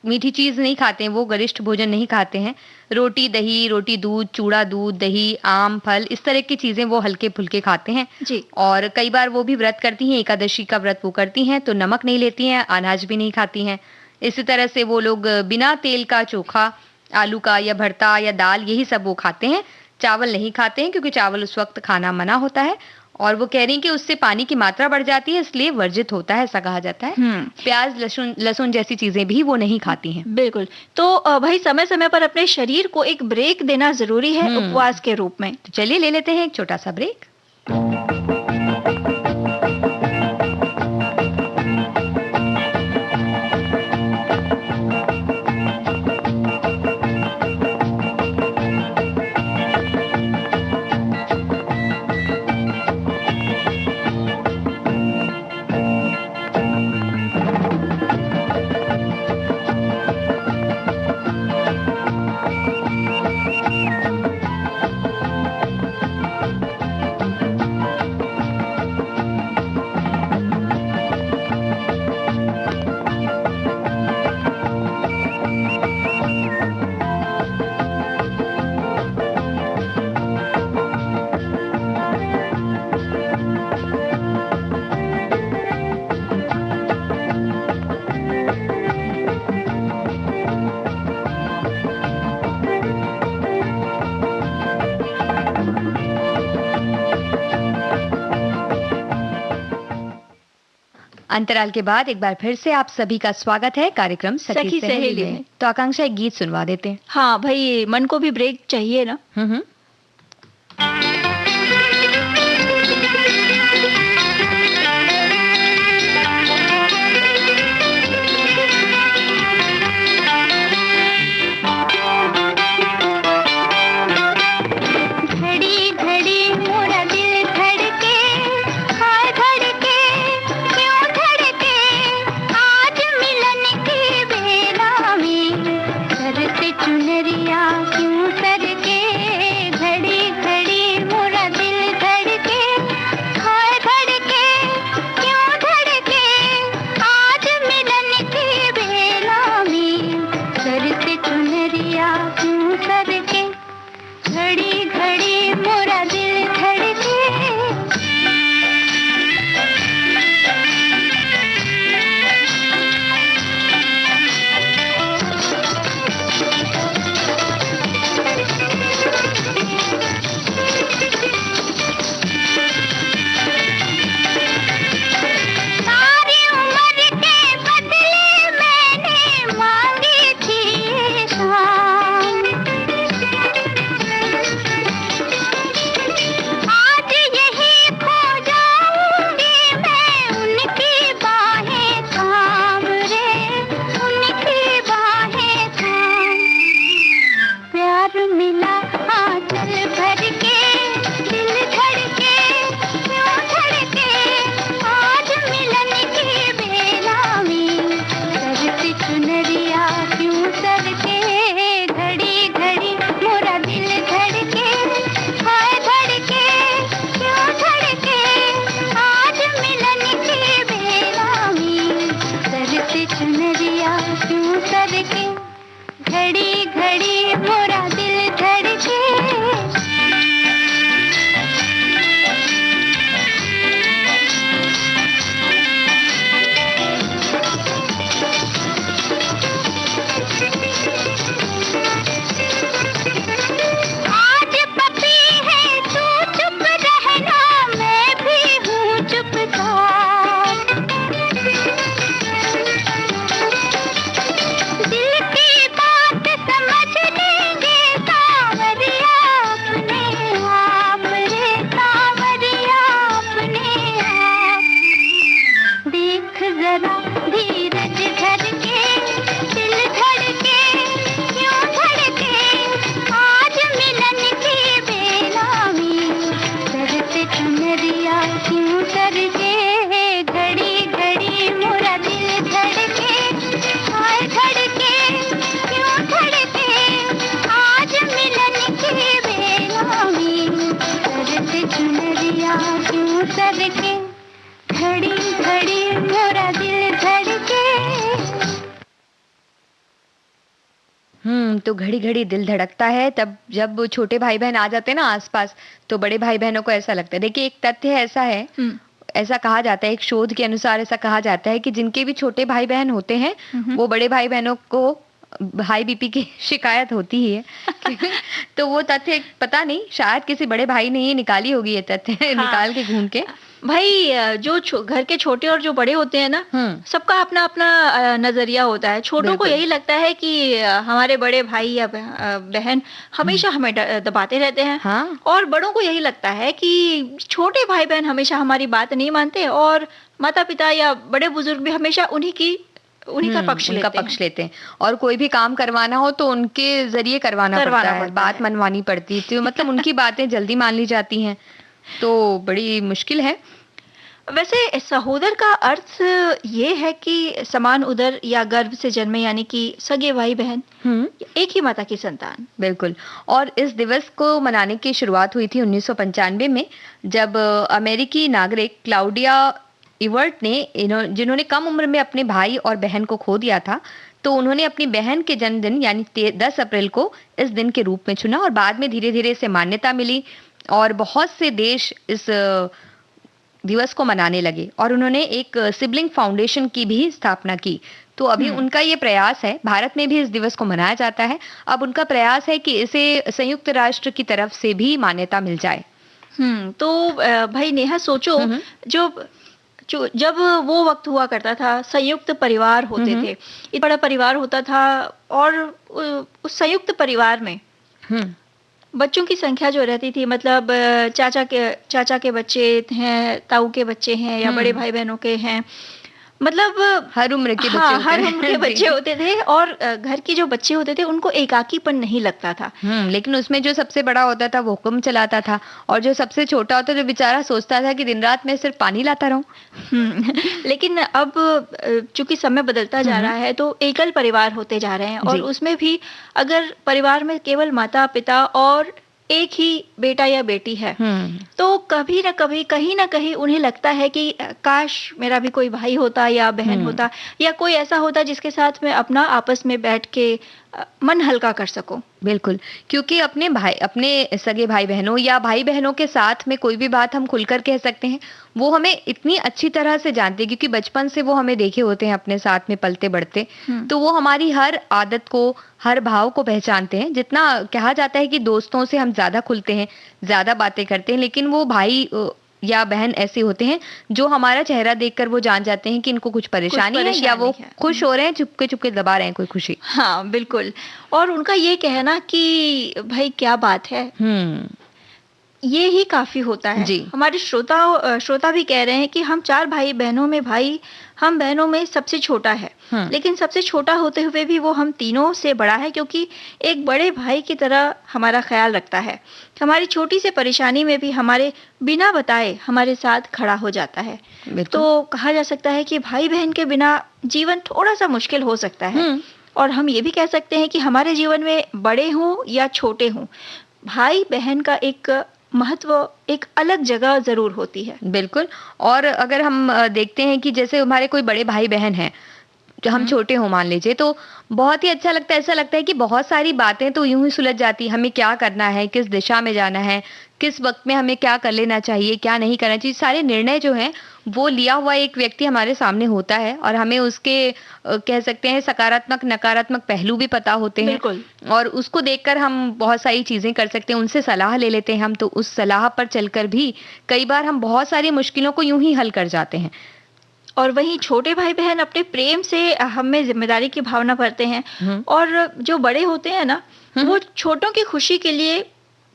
मीठी चीज नहीं खाते हैं, वो गरिष्ठ भोजन नहीं खाते हैं। रोटी दूध, चूड़ा दूध, दही, आम, फल, इस तरह की चीजें वो हल्के फुल्के खाते हैं। जी। और कई बार वो भी व्रत करती हैं, एकादशी का व्रत वो करती हैं, तो नमक नहीं लेती हैं, अनाज भी नहीं खाती हैं। इसी तरह से वो लोग बिना तेल का चोखा, आलू का या भरता या दाल, यही सब वो खाते हैं। चावल नहीं खाते हैं, क्योंकि चावल उस वक्त खाना मना होता है और वो कह रही हैं कि उससे पानी की मात्रा बढ़ जाती है, इसलिए वर्जित होता है, ऐसा कहा जाता है। प्याज, लहसुन जैसी चीजें भी वो नहीं खाती हैं। बिल्कुल। तो भाई समय-समय पर अपने शरीर को एक ब्रेक देना जरूरी है उपवास के रूप में। तो चलिए ले लेते हैं एक छोटा सा ब्रेक। अंतराल के बाद एक बार फिर से आप सभी का स्वागत है कार्यक्रम सखी सहेली में। तो आकांक्षा एक गीत सुनवा देते हैं। हाँ भाई, मन को भी ब्रेक चाहिए ना। क्यों सरके, घड़ी घड़ी मोरा दिल धड़के, हाय धड़के क्यों धड़के, आज मिलन की बेला में सर से चुनरिया क्यों सरके, घड़ी घड़ी मोरा दिल धड़के। सारी उम्र के बदले मैंने मांगी थी ये शाम, आज यही खो जाऊंगी मैं, उनकी बाहें थाम रे, उनकी बाहें थाम। प्यार मिला आंचल भर के, दिल धड़के क्यों धड़के, आज मिलन की बेला में सरती चुनरिया क्यों सरके, घड़ी घड़ी मोरा दिल धड़के, हाय धड़के क्यों धड़के, आज मिलन की बेला में सरती चुनरिया क्यों सरके, घड़ी घड़ी मोरा दिल धड़के। आज पपी है तू चुप रहना, मैं भी हूँ चुपचाप, दिल की बात समझ लेंगे सांवरिया अपने आप रे, सांवरिया अपने आप। देख जरा धीरज धर के, दिल धड़के क्यों धड़के, आज मिलन की बेला में सरते चुनरिया क्यों सरके, घड़ी घड़ी मोरा दिल धड़के, हाय धड़के क्यों धड़के, आज मिलन की बेला में सरते चुनरिया क्यों सरके, घड़ी घड़ी मोरा दिल धड़के। तो घड़ी घड़ी दिल धड़कता है तब जब छोटे भाई बहन आ जाते हैं ना आसपास, तो बड़े भाई बहनों को ऐसा लगता है। देखिए एक तथ्य ऐसा है, ऐसा कहा जाता है, एक शोध के अनुसार ऐसा कहा जाता है कि जिनके भी छोटे भाई बहन होते हैं वो बड़े भाई बहनों को हाई बीपी की शिकायत होती ही है। तो वो तथ्य पता नहीं, शायद किसी बड़े भाई ने ही निकाली होगी ये तथ्य निकाल के घूम के। भाई जो घर के छोटे और जो बड़े होते हैं ना, सबका अपना अपना नजरिया होता है। छोटों को यही लगता है कि हमारे बड़े भाई या बहन हमेशा हमें दबाते रहते हैं। हाँ। और बड़ों को यही लगता है कि छोटे भाई बहन हमेशा हमारी बात नहीं मानते, और माता पिता या बड़े बुजुर्ग भी हमेशा उन्हीं का पक्ष लेते हैं। और कोई भी काम करवाना हो तो उनके जरिए करवाना पड़ता है, बात मनवानी पड़ती है, तो मतलब उनकी बातें जल्दी मान ली जाती हैं, तो बड़ी मुश्किल है। वैसे सहोदर का अर्थ ये है कि समान उदर या गर्भ से जन्मे, यानी कि सगे भाई बहन, एक ही माता की संतान। बिल्कुल। और इस दिवस को मनाने की शुरुआत हुई थी 1995 में, जब अमेरिकी नागरिक क्लाउडिया इवर्ट ने, जिन्होंने कम उम्र में अपने भाई और बहन को खो दिया था, तो उन्होंने अपनी बहन के जन्मदिन यानी 10 अप्रैल को इस दिन के रूप में चुना, और बाद में धीरे धीरे इसे मान्यता मिली और बहुत से देश इस दिवस को मनाने लगे, और उन्होंने एक सिबलिंग फाउंडेशन की भी स्थापना की। तो अभी उनका ये प्रयास है, भारत में भी इस दिवस को मनाया जाता है, अब उनका प्रयास है कि इसे संयुक्त राष्ट्र की तरफ से भी मान्यता मिल जाए। तो भाई नेहा सोचो, जब वो वक्त हुआ करता था, संयुक्त परिवार होते थे, इतना बड़ा परिवार होता था, और उस संयुक्त परिवार में बच्चों की संख्या जो रहती थी, मतलब चाचा के बच्चे हैं, ताऊ के बच्चे हैं, या बड़े भाई बहनों के हैं, मतलब हर उम्र के बच्चे हाँ, होते हर हैं। उम्र के जी। बच्चे होते थे और घर के जो बच्चे होते थे उनको एकाकीपन नहीं लगता था। लेकिन उसमें जो सबसे बड़ा होता था वो हुक्म चलाता था, और जो सबसे छोटा होता जो बेचारा सोचता था कि दिन रात मैं सिर्फ पानी लाता रहूं। लेकिन अब चूंकि समय बदलता जा हम्म रहा है तो एकल परिवार होते जा रहे हैं और जी। उसमें भी अगर परिवार में केवल माता पिता और एक ही बेटा या बेटी है हम्म तो कभी ना कभी कहीं ना कहीं उन्हें लगता है कि काश मेरा भी कोई भाई होता या बहन हम्म होता या कोई ऐसा होता जिसके साथ मैं अपना आपस में बैठ के मन हल्का कर सकूं। बिल्कुल, क्योंकि अपने सगे भाई-बहनों या भाई-बहनों के साथ में कोई भी बात हम खुलकर कह सकते हैं, वो हमें इतनी अच्छी तरह से जानते हैं क्योंकि बचपन से वो हमें देखे होते हैं अपने साथ में पलते-बढ़ते, हम्म, तो वो हमारी हर आदत को, हर भाव को पहचानते हैं। जितना कहा जाता है कि दोस्तों से हम ज़्यादा खुलते हैं, ज़्यादा बातें करते हैं, लेकिन वो भाई या बहन ऐसे होते हैं जो हमारा चेहरा देखकर वो जान जाते हैं कि इनको कुछ परेशानी है या वो परेशानी है। खुश हो रहे हैं, चुपके-चुपके दबा रहे हैं कोई खुशी। हाँ बिल्कुल। और उनका ये कहना कि भाई क्या बात है हुँ, ये ही काफ़ी होता है। जी। हमारे श्रोता भी कह रहे हैं कि हम 4 भाई-बहनों में हम बहनों में सबसे छोटा है। हुँ। लेकिन सबसे छोटा होते हुए भी वो हम तीनों से बड़ा है क्योंकि एक बड़े भाई की तरह हमारा ख़्याल रखता है। हमारी छोटी सी परेशानी में भी हमारे बिना बताए हमारे साथ खड़ा हो जाता है। बिल्कुल। तो कहा जा सकता है कि भाई-बहन के बिना जीवन थोड़ा-सा मुश्किल हो सकता है। हुँ। और हम ये भी कह सकते हैं कि हमारे जीवन में बड़े हों या छोटे हों, भाई-बहन का एक महत्व एक अलग जगह ज़रूर होती है। बिल्कुल। और अगर हम देखते हैं कि जैसे हमारे कोई बड़े भाई-बहन हैं, जो हम हुँ। छोटे हों मान लीजिए, तो बहुत ही अच्छा लगता है, ऐसा लगता है कि बहुत सारी बातें तो यूँ ही सुलझ जाती हैं, हमें क्या करना है, किस दिशा में जाना है, किस वक़्त में हमें क्या कर लेना चाहिए, क्या नहीं करना चाहिए, सारे निर्णय जो हैं, वो लिया हुआ एक व्यक्ति हमारे सामने होता है और हमें उसके कह सकते हैं सकारात्मक, नकारात्मक पहलू भी पता होते हैं। बिल्कुल। और उसको देखकर हम बहुत सारी चीज़ें कर सकते हैं, उनसे सलाह ले लेते हैं हम, तो उस सलाह पर चलकर भी कई बार हम बहुत सारी मुश्किलों को यूँ ही हल कर जाते हैं। और वहीं छोटे भाई-बहन अपने प्रेम से हम में ज़िम्मेदारी की भावना भरते हैं हुँ। और जो बड़े होते हैं ना, हुँ, वो छोटों की खुशी के लिए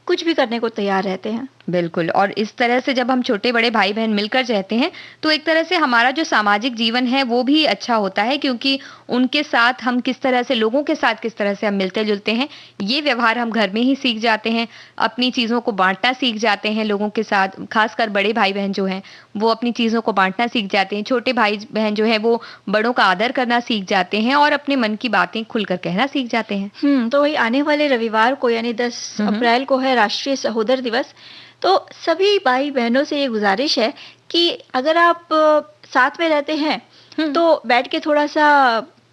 कुछ भी करने को तैयार रहते हैं। बिल्कुल। और इस तरह से जब हम छोटे-बड़े भाई-बहन मिलकर रहते हैं, तो एक तरह से हमारा जो सामाजिक जीवन है, वो भी अच्छा होता है क्योंकि उनके साथ हम किस तरह से लोगों के साथ किस तरह से हम मिलते-जुलते हैं, ये व्यवहार हम घर में ही सीख जाते हैं। अपनी चीज़ों को बाँटना सीख जाते हैं लोगों के साथ, ख़ासकर बड़े भाई-बहन जो हैं, वो अपनी चीज़ों को बाँटना सीख जाते हैं। छोटे भाई-बहन जो हैं, वो बड़ों का आदर करना सीख जाते हैं और अपने मन की बातें खुलकर कहना सीख जाते हैं। तो वही आने वाले रविवार को यानी 10 हुँ, हुँ। अप्रैल को है राष्ट्रीय सहोदर दिवस। तो सभी भाई-बहनों से ये गुज़ारिश है कि अगर आप साथ में रहते हैं, हुँ। तो बैठ के थोड़ा-सा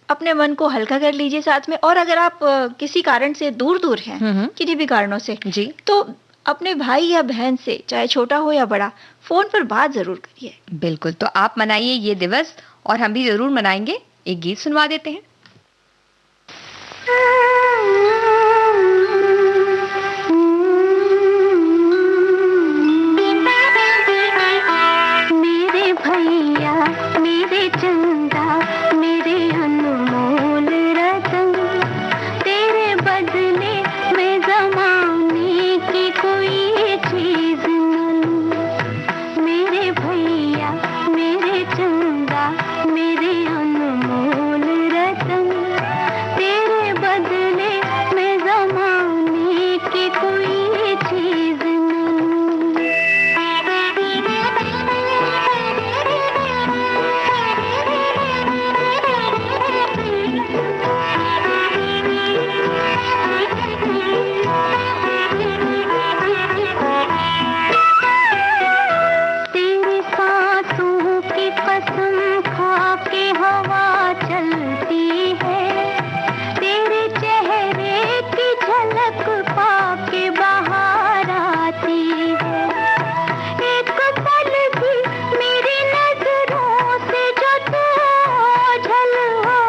अपने मन को हल्का कर लीजिए साथ में और अगर आप किसी कारण से दूर-दूर हैं, हुँ, हुँ। किन्हीं भी कारणों से, जी। तो अपने भाई या बहन से, चाहे छोटा हो या बड़ा, फ़ोन पर बात ज़रूर करिए। बिल्कुल, तो आप मनाइए ये दिवस और हम भी ज़रूर मनाएँगे। एक गीत सुनवा देते हैं। मेरे भैया मेरे चंदा मेरे अनमोल रतन तेरे बदले मैं ज़माने की कोई चीज़ न लूं। मेरे भैया मेरे चंदा मेरे अनमोल रतन तेरे बदले मैं ज़माने की कोई चीज़ न लूं। तेरी सांसों की कसम खा के हवा चलती है तेरे चेहरे की झलक पाके बाहर आती है। एक पल भी मेरी नजरों से जो तू ओझल हो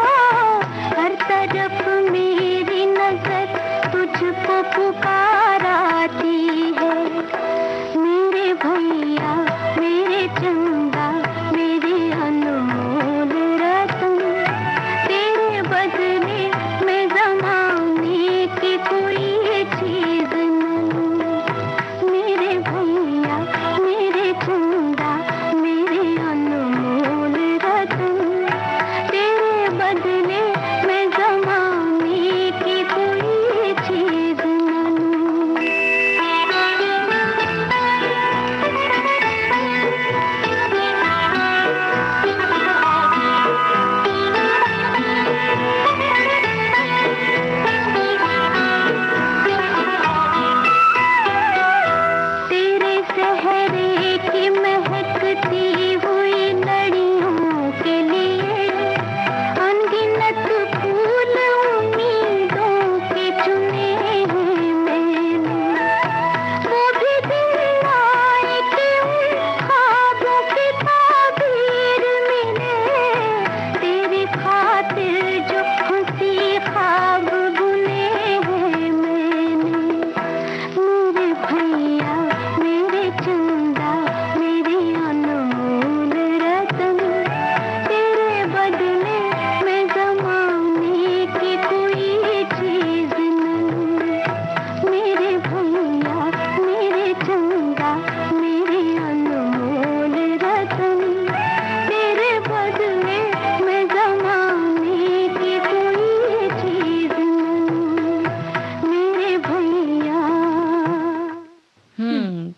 हर तरफ मेरी नजर तुझको पुकार आती है। मेरे भैया मेरे चंदा मेरे अनमोल रतन तेरे बदले मैं ज़माने की कोई चीज़ न लूं। मेरे भैया मेरे चंदा मेरे अनमोल रतन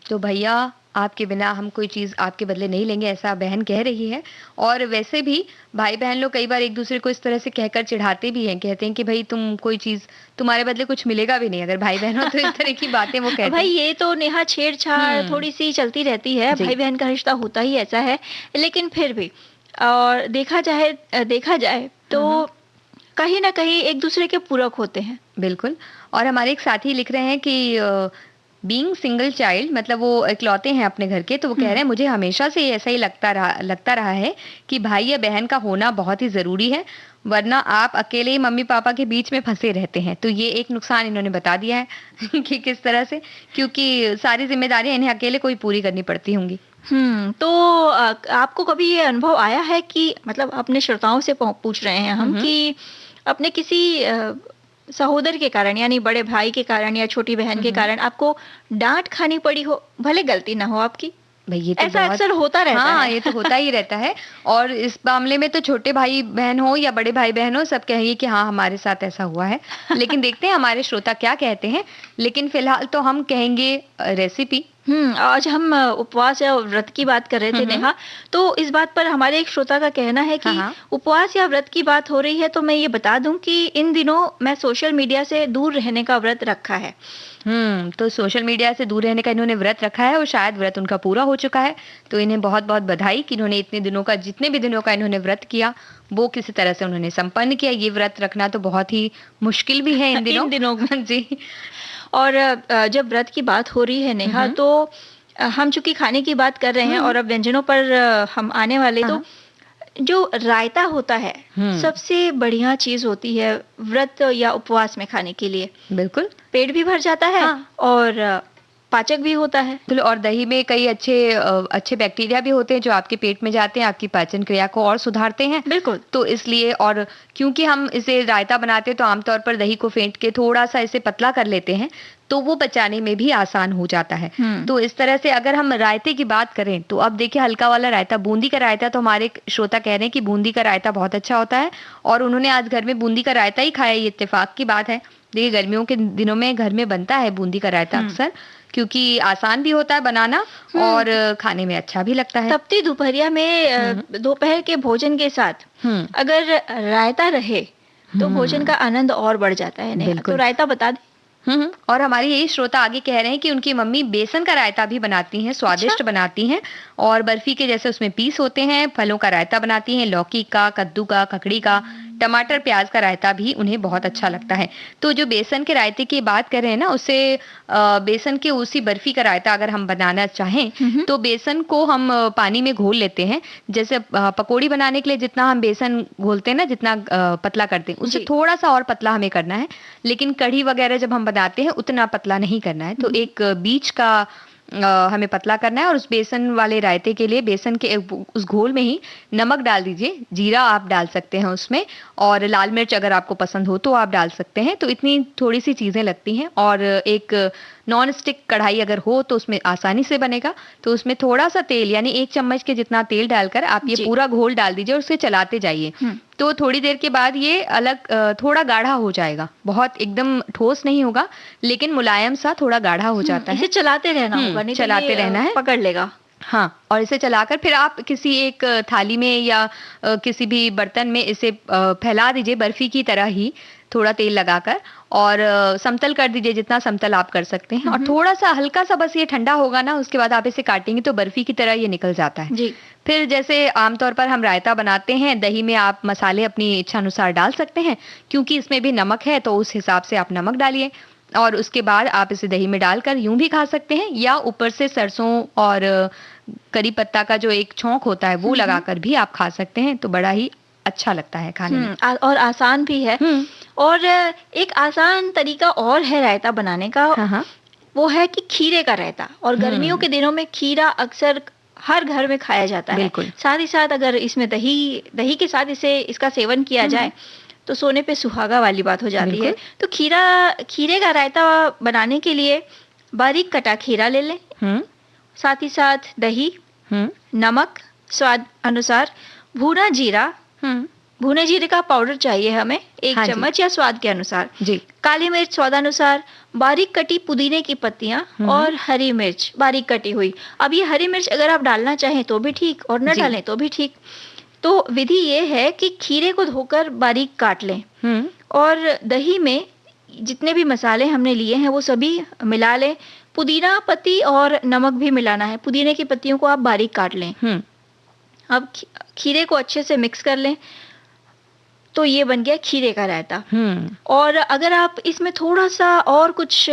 तो भैया आपके बिना हम कोई चीज़ आपके बदले नहीं लेंगे, ऐसा बहन कह रही है। और वैसे भी भाई बहन लोग कई बार एक दूसरे को इस तरह से कहकर चिढ़ाते भी हैं, कहते हैं कि भाई तुम कोई चीज़ तुम्हारे बदले कुछ मिलेगा भी नहीं अगर भाई बहन हो, तो इस तरह की बातें वो कहते भाई हैं। ये तो नेहा छेड़छाड़ थोड़ी सी चलती रहती है, जी। भाई बहन का रिश्ता होता ही ऐसा है, लेकिन फिर भी और देखा जाए तो कहीं ना कहीं एक दूसरे के पूरक होते हैं। बिल्कुल। और हमारे एक साथी लिख रहे हैं कि बीइंग सिंगल चाइल्ड, मतलब वो इकलौते हैं अपने घर के, तो वो कह रहे हैं मुझे हमेशा से ऐसा ही लगता रहा है कि भाई या बहन का होना बहुत ही ज़रूरी है, वरना आप अकेले ही मम्मी पापा के बीच में फंसे रहते हैं। तो ये एक नुकसान इन्होंने बता दिया है कि किस तरह से, क्योंकि सारी जिम्मेदारियां इन्हें अकेले को ही पूरी करनी पड़ती होंगी। तो आपको कभी ये अनुभव आया है कि मतलब अपने श्रोताओं से पूछ रहे हैं हम कि अपने किसी सहोदर के कारण यानी बड़े भाई के कारण या छोटी बहन के कारण आपको डांट खानी पड़ी हो, भले गलती ना हो आपकी? भाई ये तो ऐसा बहुत अक्सर होता रहता हाँ, है। ये तो होता ही रहता है। और इस मामले में तो छोटे भाई बहन हो या बड़े भाई बहन हो, सब कहेंगे कि हाँ हमारे साथ ऐसा हुआ है। लेकिन देखते हैं हमारे श्रोता क्या कहते हैं। लेकिन फिलहाल तो हम कहेंगे रेसिपी। आज हम उपवास या व्रत की बात कर रहे थे नेहा, तो इस बात पर हमारे एक श्रोता का कहना है कि हाँ। उपवास या व्रत की बात हो रही है, तो मैं ये बता दूं कि इन दिनों मैं सोशल मीडिया से दूर रहने का व्रत रखा है। तो सोशल मीडिया से दूर रहने का इन्होंने व्रत रखा है और शायद व्रत उनका पूरा हो चुका है। तो इन्हें बहुत बहुत बधाई कि इन्होंने जितने भी दिनों का इन्होंने व्रत किया, वो किसी तरह से उन्होंने संपन्न किया। ये व्रत रखना तो बहुत ही मुश्किल भी है इन दिनों जी। और जब व्रत की बात हो रही है नेहा, तो हम चूंकि खाने की बात कर रहे हैं और अब व्यंजनों पर हम आने वाले, तो जो रायता होता है सबसे बढ़िया चीज होती है व्रत या उपवास में खाने के लिए। बिल्कुल, पेट भी भर जाता है और पाचक भी होता है। और दही में कई अच्छे बैक्टीरिया भी होते हैं जो आपके पेट में जाते हैं, आपकी पाचन क्रिया को और सुधारते हैं। बिल्कुल। तो इसलिए, और क्योंकि हम इसे रायता बनाते हैं तो आमतौर पर दही को फेंट के थोड़ा सा इसे पतला कर लेते हैं, तो वो पचाने में भी आसान हो जाता है। तो इस तरह से अगर हम रायते की बात करें तो अब देखिए हल्का वाला रायता, बूंदी का रायता, तो हमारे श्रोता कह रहे हैं कि बूंदी का रायता बहुत अच्छा होता है और उन्होंने आज घर में बूंदी का रायता ही खाया। ये इत्तेफाक की बात है। देखिए गर्मियों के दिनों में घर में बनता है बूंदी का रायता अक्सर, क्योंकि आसान भी होता है बनाना और खाने में अच्छा भी लगता है। तपती दोपहरिया में दोपहर के भोजन के साथ अगर रायता रहे तो भोजन का आनंद और बढ़ जाता है। तो रायता बता दें। और हमारी यही श्रोता आगे कह रहे हैं कि उनकी मम्मी बेसन का रायता भी बनाती हैं, स्वादिष्ट बनाती हैं, और बर्फी के जैसे उसमें पीस होते हैं। फलों का रायता बनाती हैं, लौकी का, कद्दू का, ककड़ी का, टमाटर प्याज का रायता भी उन्हें बहुत अच्छा लगता है। तो जो बेसन के रायते की बात कर रहे हैं ना, उससे बेसन के उसी बर्फी का रायता अगर हम बनाना चाहें तो बेसन को हम पानी में घोल लेते हैं। जैसे पकौड़ी बनाने के लिए जितना हम बेसन घोलते हैं ना, जितना पतला करते हैं, उससे थोड़ा सा और पतला हमें करना है। लेकिन कढ़ी वगैरह जब हम बनाते हैं उतना पतला नहीं करना है। तो एक बीच का हमें पतला करना है। और उस बेसन वाले रायते के लिए बेसन के उस घोल में ही नमक डाल दीजिए, जीरा आप डाल सकते हैं उसमें, और लाल मिर्च अगर आपको पसंद हो तो आप डाल सकते हैं। तो इतनी थोड़ी सी चीज़ें लगती हैं। और एक नॉन स्टिक कढ़ाई अगर हो तो उसमें आसानी से बनेगा। तो उसमें थोड़ा सा तेल, यानी 1 चम्मच के जितना तेल डालकर आप ये पूरा घोल डाल दीजिए और उसे चलाते जाइए। तो थोड़ी देर के बाद ये थोड़ा गाढ़ा हो जाएगा। बहुत एकदम ठोस नहीं होगा, लेकिन मुलायम सा थोड़ा गाढ़ा हो जाता है। इसे चलाते रहना होगा, नहीं चलाते रहना है, पकड़ लेगा। हाँ, और इसे चलाकर फिर आप किसी एक थाली में या किसी भी बर्तन में इसे फैला दीजिए बर्फी की तरह ही, थोड़ा तेल लगाकर, और समतल कर दीजिए जितना समतल आप कर सकते हैं। और थोड़ा सा हल्का सा बस ये ठंडा होगा ना, उसके बाद आप इसे काटेंगे तो बर्फी की तरह ये निकल जाता है जी। फिर जैसे आमतौर पर हम रायता बनाते हैं, दही में आप मसाले अपनी इच्छा अनुसार डाल सकते हैं, क्योंकि इसमें भी नमक है तो उस हिसाब से आप नमक डालिए। और उसके बाद आप इसे दही में डालकर यूं भी खा सकते हैं, या ऊपर से सरसों और करी पत्ता का जो एक छौंक होता है वो लगाकर भी आप खा सकते हैं। तो बड़ा ही अच्छा लगता है खाने में, और आसान भी है। और एक आसान तरीका और है रायता बनाने का, वो है कि खीरे का रायता। और गर्मियों के दिनों में खीरा अक्सर हर घर में खाया जाता है। साथ ही साथ अगर इसमें दही के साथ इसका सेवन किया जाए तो सोने पे सुहागा वाली बात हो जाती है। तो खीरे का रायता बनाने के लिए बारीक कटा खीरा ले लें, साथ ही साथ दही, नमक स्वाद अनुसार, भुना जीरा, भुने जीरे का पाउडर चाहिए हमें, 1 हाँ जी। चम्मच या स्वाद के अनुसार। जी। काली मिर्च स्वादानुसार, बारीक कटी पुदीने की पत्तियां और हरी मिर्च बारीक कटी हुई। अब ये हरी मिर्च अगर आप डालना चाहें तो भी ठीक और न जी। डालें तो भी ठीक। तो विधि ये है कि खीरे को धोकर बारीक काट लें और दही में जितने भी मसाले हमने लिए हैं वो सभी मिला लें। पुदीना पत्ती और नमक भी मिलाना है। पुदीने की पत्तियों को आप बारीक काट लें। अब खीरे को अच्छे से मिक्स कर लें। तो ये बन गया खीरे का रायता। और अगर आप इसमें थोड़ा-सा और कुछ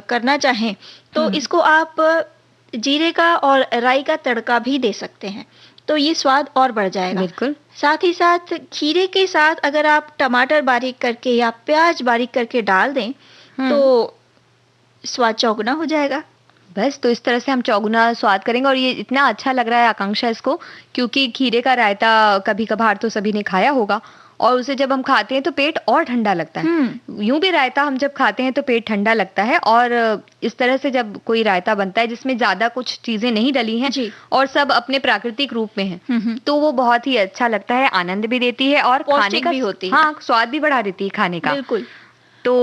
करना चाहें तो इसको आप जीरे का और राई का तड़का भी दे सकते हैं। तो ये स्वाद और बढ़ जाएगा। बिल्कुल। साथ ही साथ खीरे के साथ अगर आप टमाटर बारीक करके या प्याज बारीक करके डाल दें तो स्वाद चौगुना हो जाएगा। बस तो इस तरह से हम चौगुना स्वाद करेंगे और ये इतना अच्छा लग रहा है आकांक्षा इसको, क्योंकि खीरे का रायता कभी-कभार तो सभी ने खाया होगा और उसे जब हम खाते हैं तो पेट और ठंडा लगता है। यूं भी रायता हम जब खाते हैं तो पेट ठंडा लगता है और इस तरह से जब कोई रायता बनता है जिसमें ज्यादा कुछ चीजें नहीं डली हैं जी। और सब अपने प्राकृतिक रूप में हैं, तो वो बहुत ही अच्छा लगता है, आनंद भी देती है और खाने पौष्टिक का भी होती है। हाँ, स्वाद भी बढ़ा देती है खाने का। बिल्कुल। तो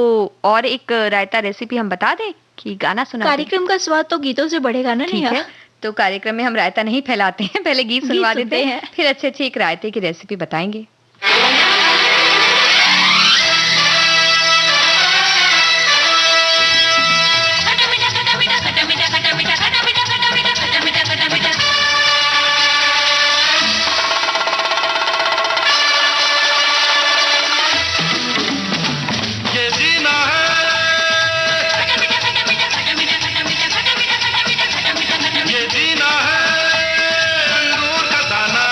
और एक रायता रेसिपी हम बता दें कि गाना सुना दें? कार्यक्रम का स्वाद तो गीतों से बढ़ेगा ना। ठीक है, तो कार्यक्रम में हम रायता नहीं फैलाते हैं, पहले गीत सुनवा देते सुनते हैं, फिर अच्छे-अच्छे एक रायते की रेसिपी बताएंगे। ये जीना है, ये जीना है अंगूर का दाना,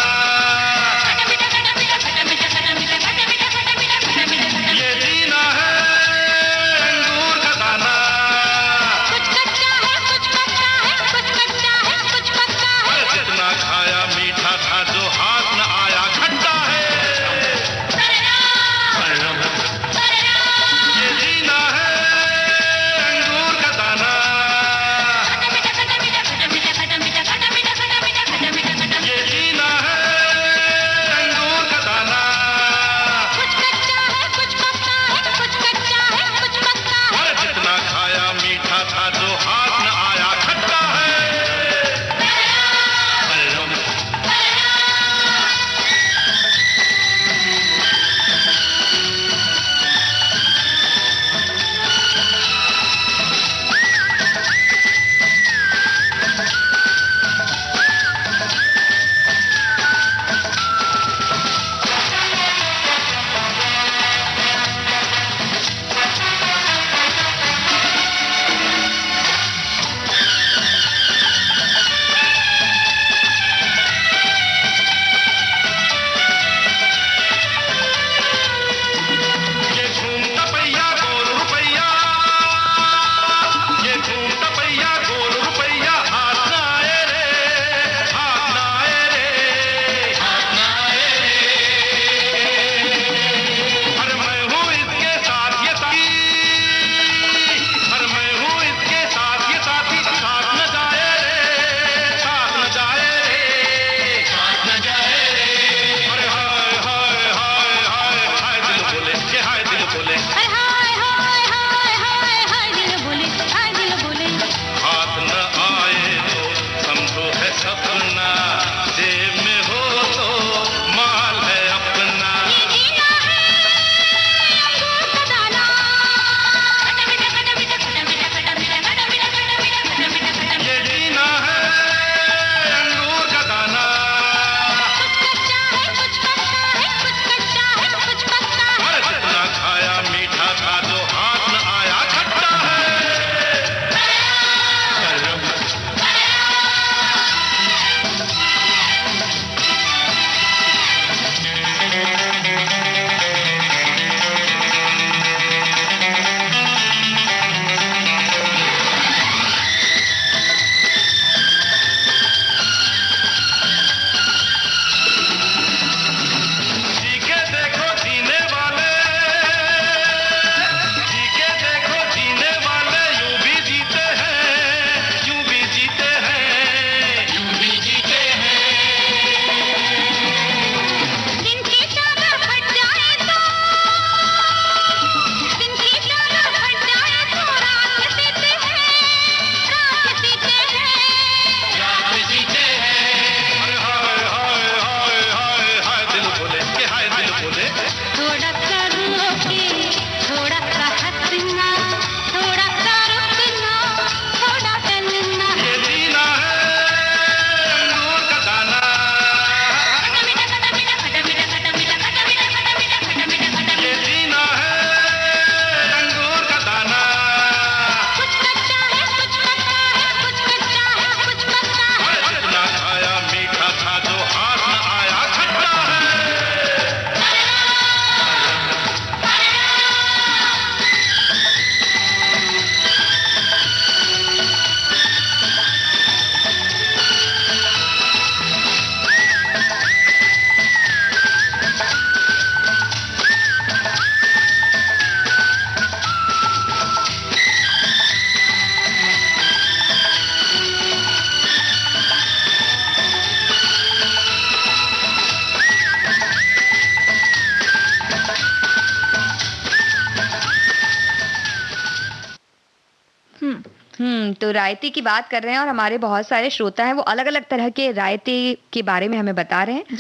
तो रायते की बात कर रहे हैं और हमारे बहुत सारे श्रोता हैं, वो अलग-अलग तरह के रायते के बारे में हमें बता रहे हैं।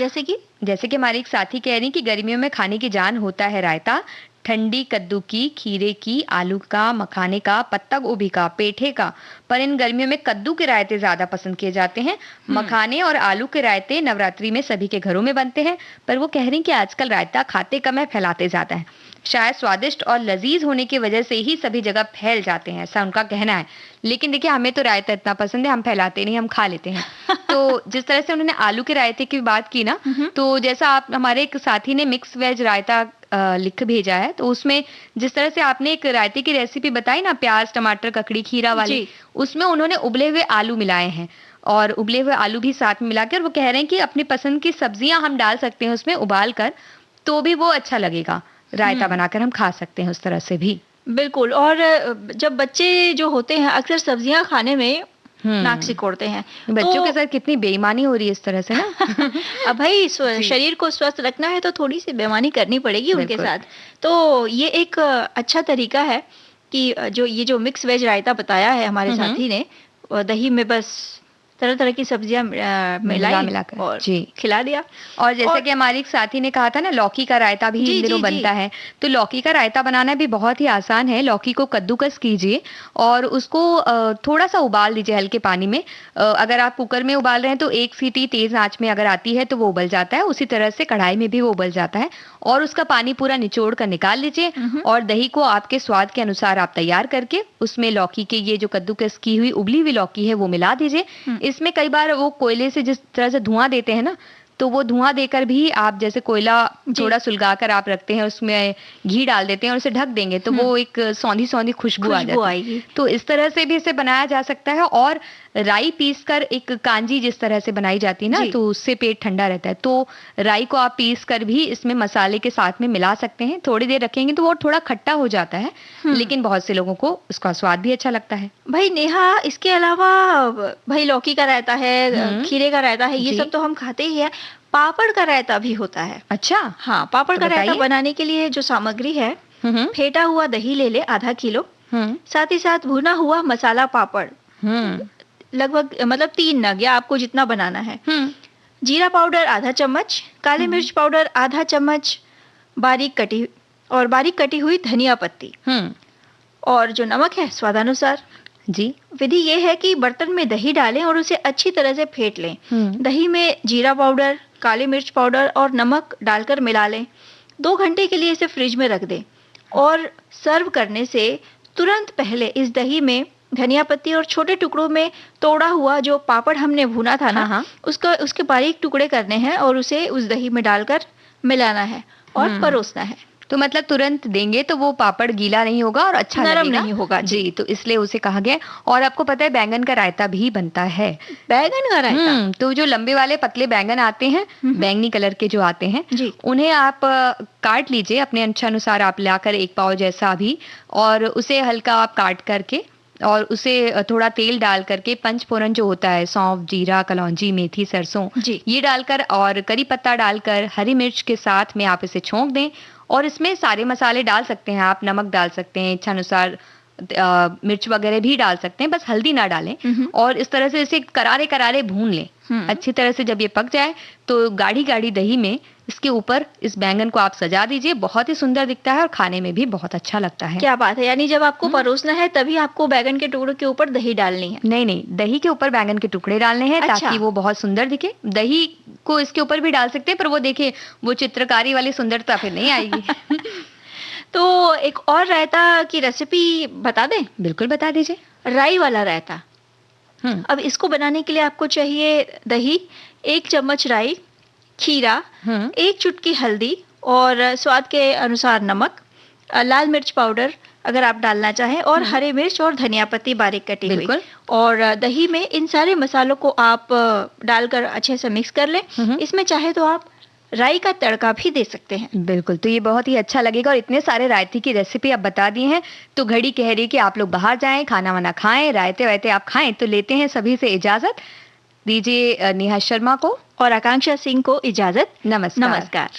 जैसे कि हमारी एक साथी कह रही कि गर्मियों में खाने की जान होता है रायता। ठंडी कद्दू की, खीरे की, आलू का, मखाने का, पत्ता गोभी का, पेठे का, पर इन गर्मियों में कद्दू के रायते ज्यादा पसंद किए जाते हैं। मखाने और आलू के रायते नवरात्रि में सभी के घरों में बनते हैं, पर वो कह रही कि आजकल रायता खाते कम है, फैलाते ज्यादा है। शायद स्वादिष्ट और लजीज होने की वजह से ही सभी जगह फैल जाते हैं, ऐसा उनका कहना है। लेकिन देखिए, हमें तो रायता इतना पसंद है, हम फैलाते नहीं, हम खा लेते हैं। तो जिस तरह से उन्होंने आलू के रायते की बात की ना, तो जैसा आप, हमारे एक साथी ने मिक्स वेज रायता लिख भेजा है, तो उसमें जिस तरह से आपने एक रायते की रेसिपी बताई ना, प्याज टमाटर ककड़ी खीरा वाली, उसमें उन्होंने उबले हुए आलू मिलाए हैं और उबले हुए आलू भी साथ में मिलाकर वो कह रहे हैं कि अपनी पसंद की सब्जियां हम डाल सकते हैं उसमें उबाल कर, तो भी वो अच्छा लगेगा। रायता बनाकर हम खा सकते हैं उस तरह से भी। बिल्कुल। और जब बच्चे जो होते हैं अक्सर सब्जियां खाने में नाक सिकोड़ते हैं, बच्चों के साथ कितनी बेईमानी हो रही है इस तरह से ना। अब भाई शरीर को स्वस्थ रखना है तो थोड़ी सी बेईमानी करनी पड़ेगी उनके साथ। तो ये एक अच्छा तरीका है कि जो मिक्स वेज रायता बताया है हमारे साथी ने, दही में बस तरह तरह की सब्जियां मिलाकर और खिला दिया। और जैसे कि हमारी एक साथी ने कहा था ना, लौकी का रायता भी इन दिनों बनता है, तो लौकी का रायता बनाना भी बहुत ही आसान है। लौकी को कद्दूकस कीजिए और उसको थोड़ा सा उबाल दीजिए हल्के पानी में। अगर आप कुकर में उबाल रहे हैं तो एक सीटी तेज आंच में अगर आती है तो वो उबल जाता है, उसी तरह से कढ़ाई में भी वो उबल जाता है। और उसका पानी पूरा निचोड़ कर निकाल लीजिए और दही को आपके स्वाद के अनुसार आप तैयार करके उसमें लौकी के ये जो कद्दूकस की हुई उबली हुई लौकी है वो मिला दीजिए। इसमें कई बार वो कोयले से जिस तरह से धुआं देते हैं ना, तो वो धुआं देकर भी आप, जैसे कोयला थोड़ा सुलगाकर आप रखते हैं, उसमें घी डाल देते हैं और उसे ढक देंगे तो वो एक सौंधी सौंधी खुशबू आ जाती है। तो इस तरह से भी इसे बनाया जा सकता है। और राई पीस कर एक कांजी जिस तरह से बनाई जाती है ना, तो उससे पेट ठंडा रहता है। तो राई को आप पीस कर भी इसमें मसाले के साथ में मिला सकते हैं। थोड़ी देर रखेंगे तो वो थोड़ा खट्टा हो जाता है, लेकिन बहुत से लोगों को उसका स्वाद भी अच्छा लगता है। भाई नेहा, इसके अलावा भाई लौकी का रायता है, खीरे का रायता है, ये सब तो हम खाते ही है। पापड़ का रायता भी होता है। अच्छा, हाँ। पापड़ का रायता बनाने के लिए जो सामग्री है, फेटा हुआ दही ले ले आधा किलो, साथ ही साथ भुना हुआ मसाला पापड़ लगभग मतलब 3 नग, या आपको जितना बनाना है। जीरा पाउडर आधा चम्मच, काली मिर्च पाउडर आधा चम्मच, बारीक कटी हुई धनिया पत्ती, और जो नमक है स्वादानुसार। जी। विधि ये है कि बर्तन में दही डालें और उसे अच्छी तरह से फेंट लें। दही में जीरा पाउडर, काली मिर्च पाउडर और नमक डालकर मिला लें। 2 घंटे के लिए इसे फ्रिज में रख दें और सर्व करने से तुरंत पहले इस दही में धनिया पत्ती और छोटे टुकड़ों में तोड़ा हुआ जो पापड़ हमने भुना था ना, उसके बारीक टुकड़े करने हैं और उसे उस दही में डालकर मिलाना है और परोसना है। तो मतलब तुरंत देंगे तो वो पापड़ गीला नहीं होगा और अच्छा नरम नहीं होगा। जी, तो इसलिए उसे कहा गया। और आपको पता है बैंगन का रायता भी बनता है। बैंगन का रायता? तो जो लंबे वाले पतले बैंगन आते हैं, बैंगनी कलर के जो आते हैं, उन्हें आप काट लीजिए अपने इच्छानुसार। आप लाकर 1 पाव जैसा भी, और उसे हल्का आप काट करके और उसे थोड़ा तेल डाल करके, पंचफोरन जो होता है, सौंफ, जीरा, कलौंजी, मेथी, सरसों, ये डालकर और करी पत्ता डालकर हरी मिर्च के साथ में आप इसे छोंक दें। और इसमें सारे मसाले डाल सकते हैं आप, नमक डाल सकते हैं इच्छानुसार, मिर्च वगैरह भी डाल सकते हैं, बस हल्दी ना डालें। और इस तरह से इसे करारे करारे भून लें अच्छी तरह से। जब ये पक जाए तो गाढ़ी गाढ़ी दही में इसके ऊपर इस बैंगन को आप सजा दीजिए। बहुत ही सुंदर दिखता है और खाने में भी बहुत अच्छा लगता है। क्या बात है! यानी जब आपको परोसना है तभी आपको बैंगन के टुकड़ों के ऊपर दही डालनी है? नहीं, दही के ऊपर बैंगन के टुकड़े डालने हैं। अच्छा। ताकि वो बहुत सुंदर दिखे। दही को इसके ऊपर भी डाल सकते हैं, पर वो देखिए वो चित्रकारी वाली सुंदरता फिर नहीं आएगी। तो एक और रायता की रेसिपी बता दें? बिल्कुल बता दीजिए। राई वाला रायता। अब इसको बनाने के लिए आपको चाहिए दही, 1 चम्मच राई, खीरा, 1 चुटकी हल्दी और स्वाद के अनुसार नमक, लाल मिर्च पाउडर अगर आप डालना चाहें, और हरे मिर्च और धनिया पत्ती बारीक कटी हुई। और दही में इन सारे मसालों को आप डालकर अच्छे से मिक्स कर लें। इसमें चाहे तो आप राई का तड़का भी दे सकते हैं। बिल्कुल, तो ये बहुत ही अच्छा लगेगा। और इतने सारे रायते की रेसिपी आप बता दी हैं, तो घड़ी कह रही है कि आप लोग बाहर जाएं, खाना वाना खाएं, रायते वायते आप खाएं। तो लेते हैं सभी से इजाजत, दीजिए नेहा शर्मा को और आकांक्षा सिंह को इजाजत। नमस्कार। नमस्कार।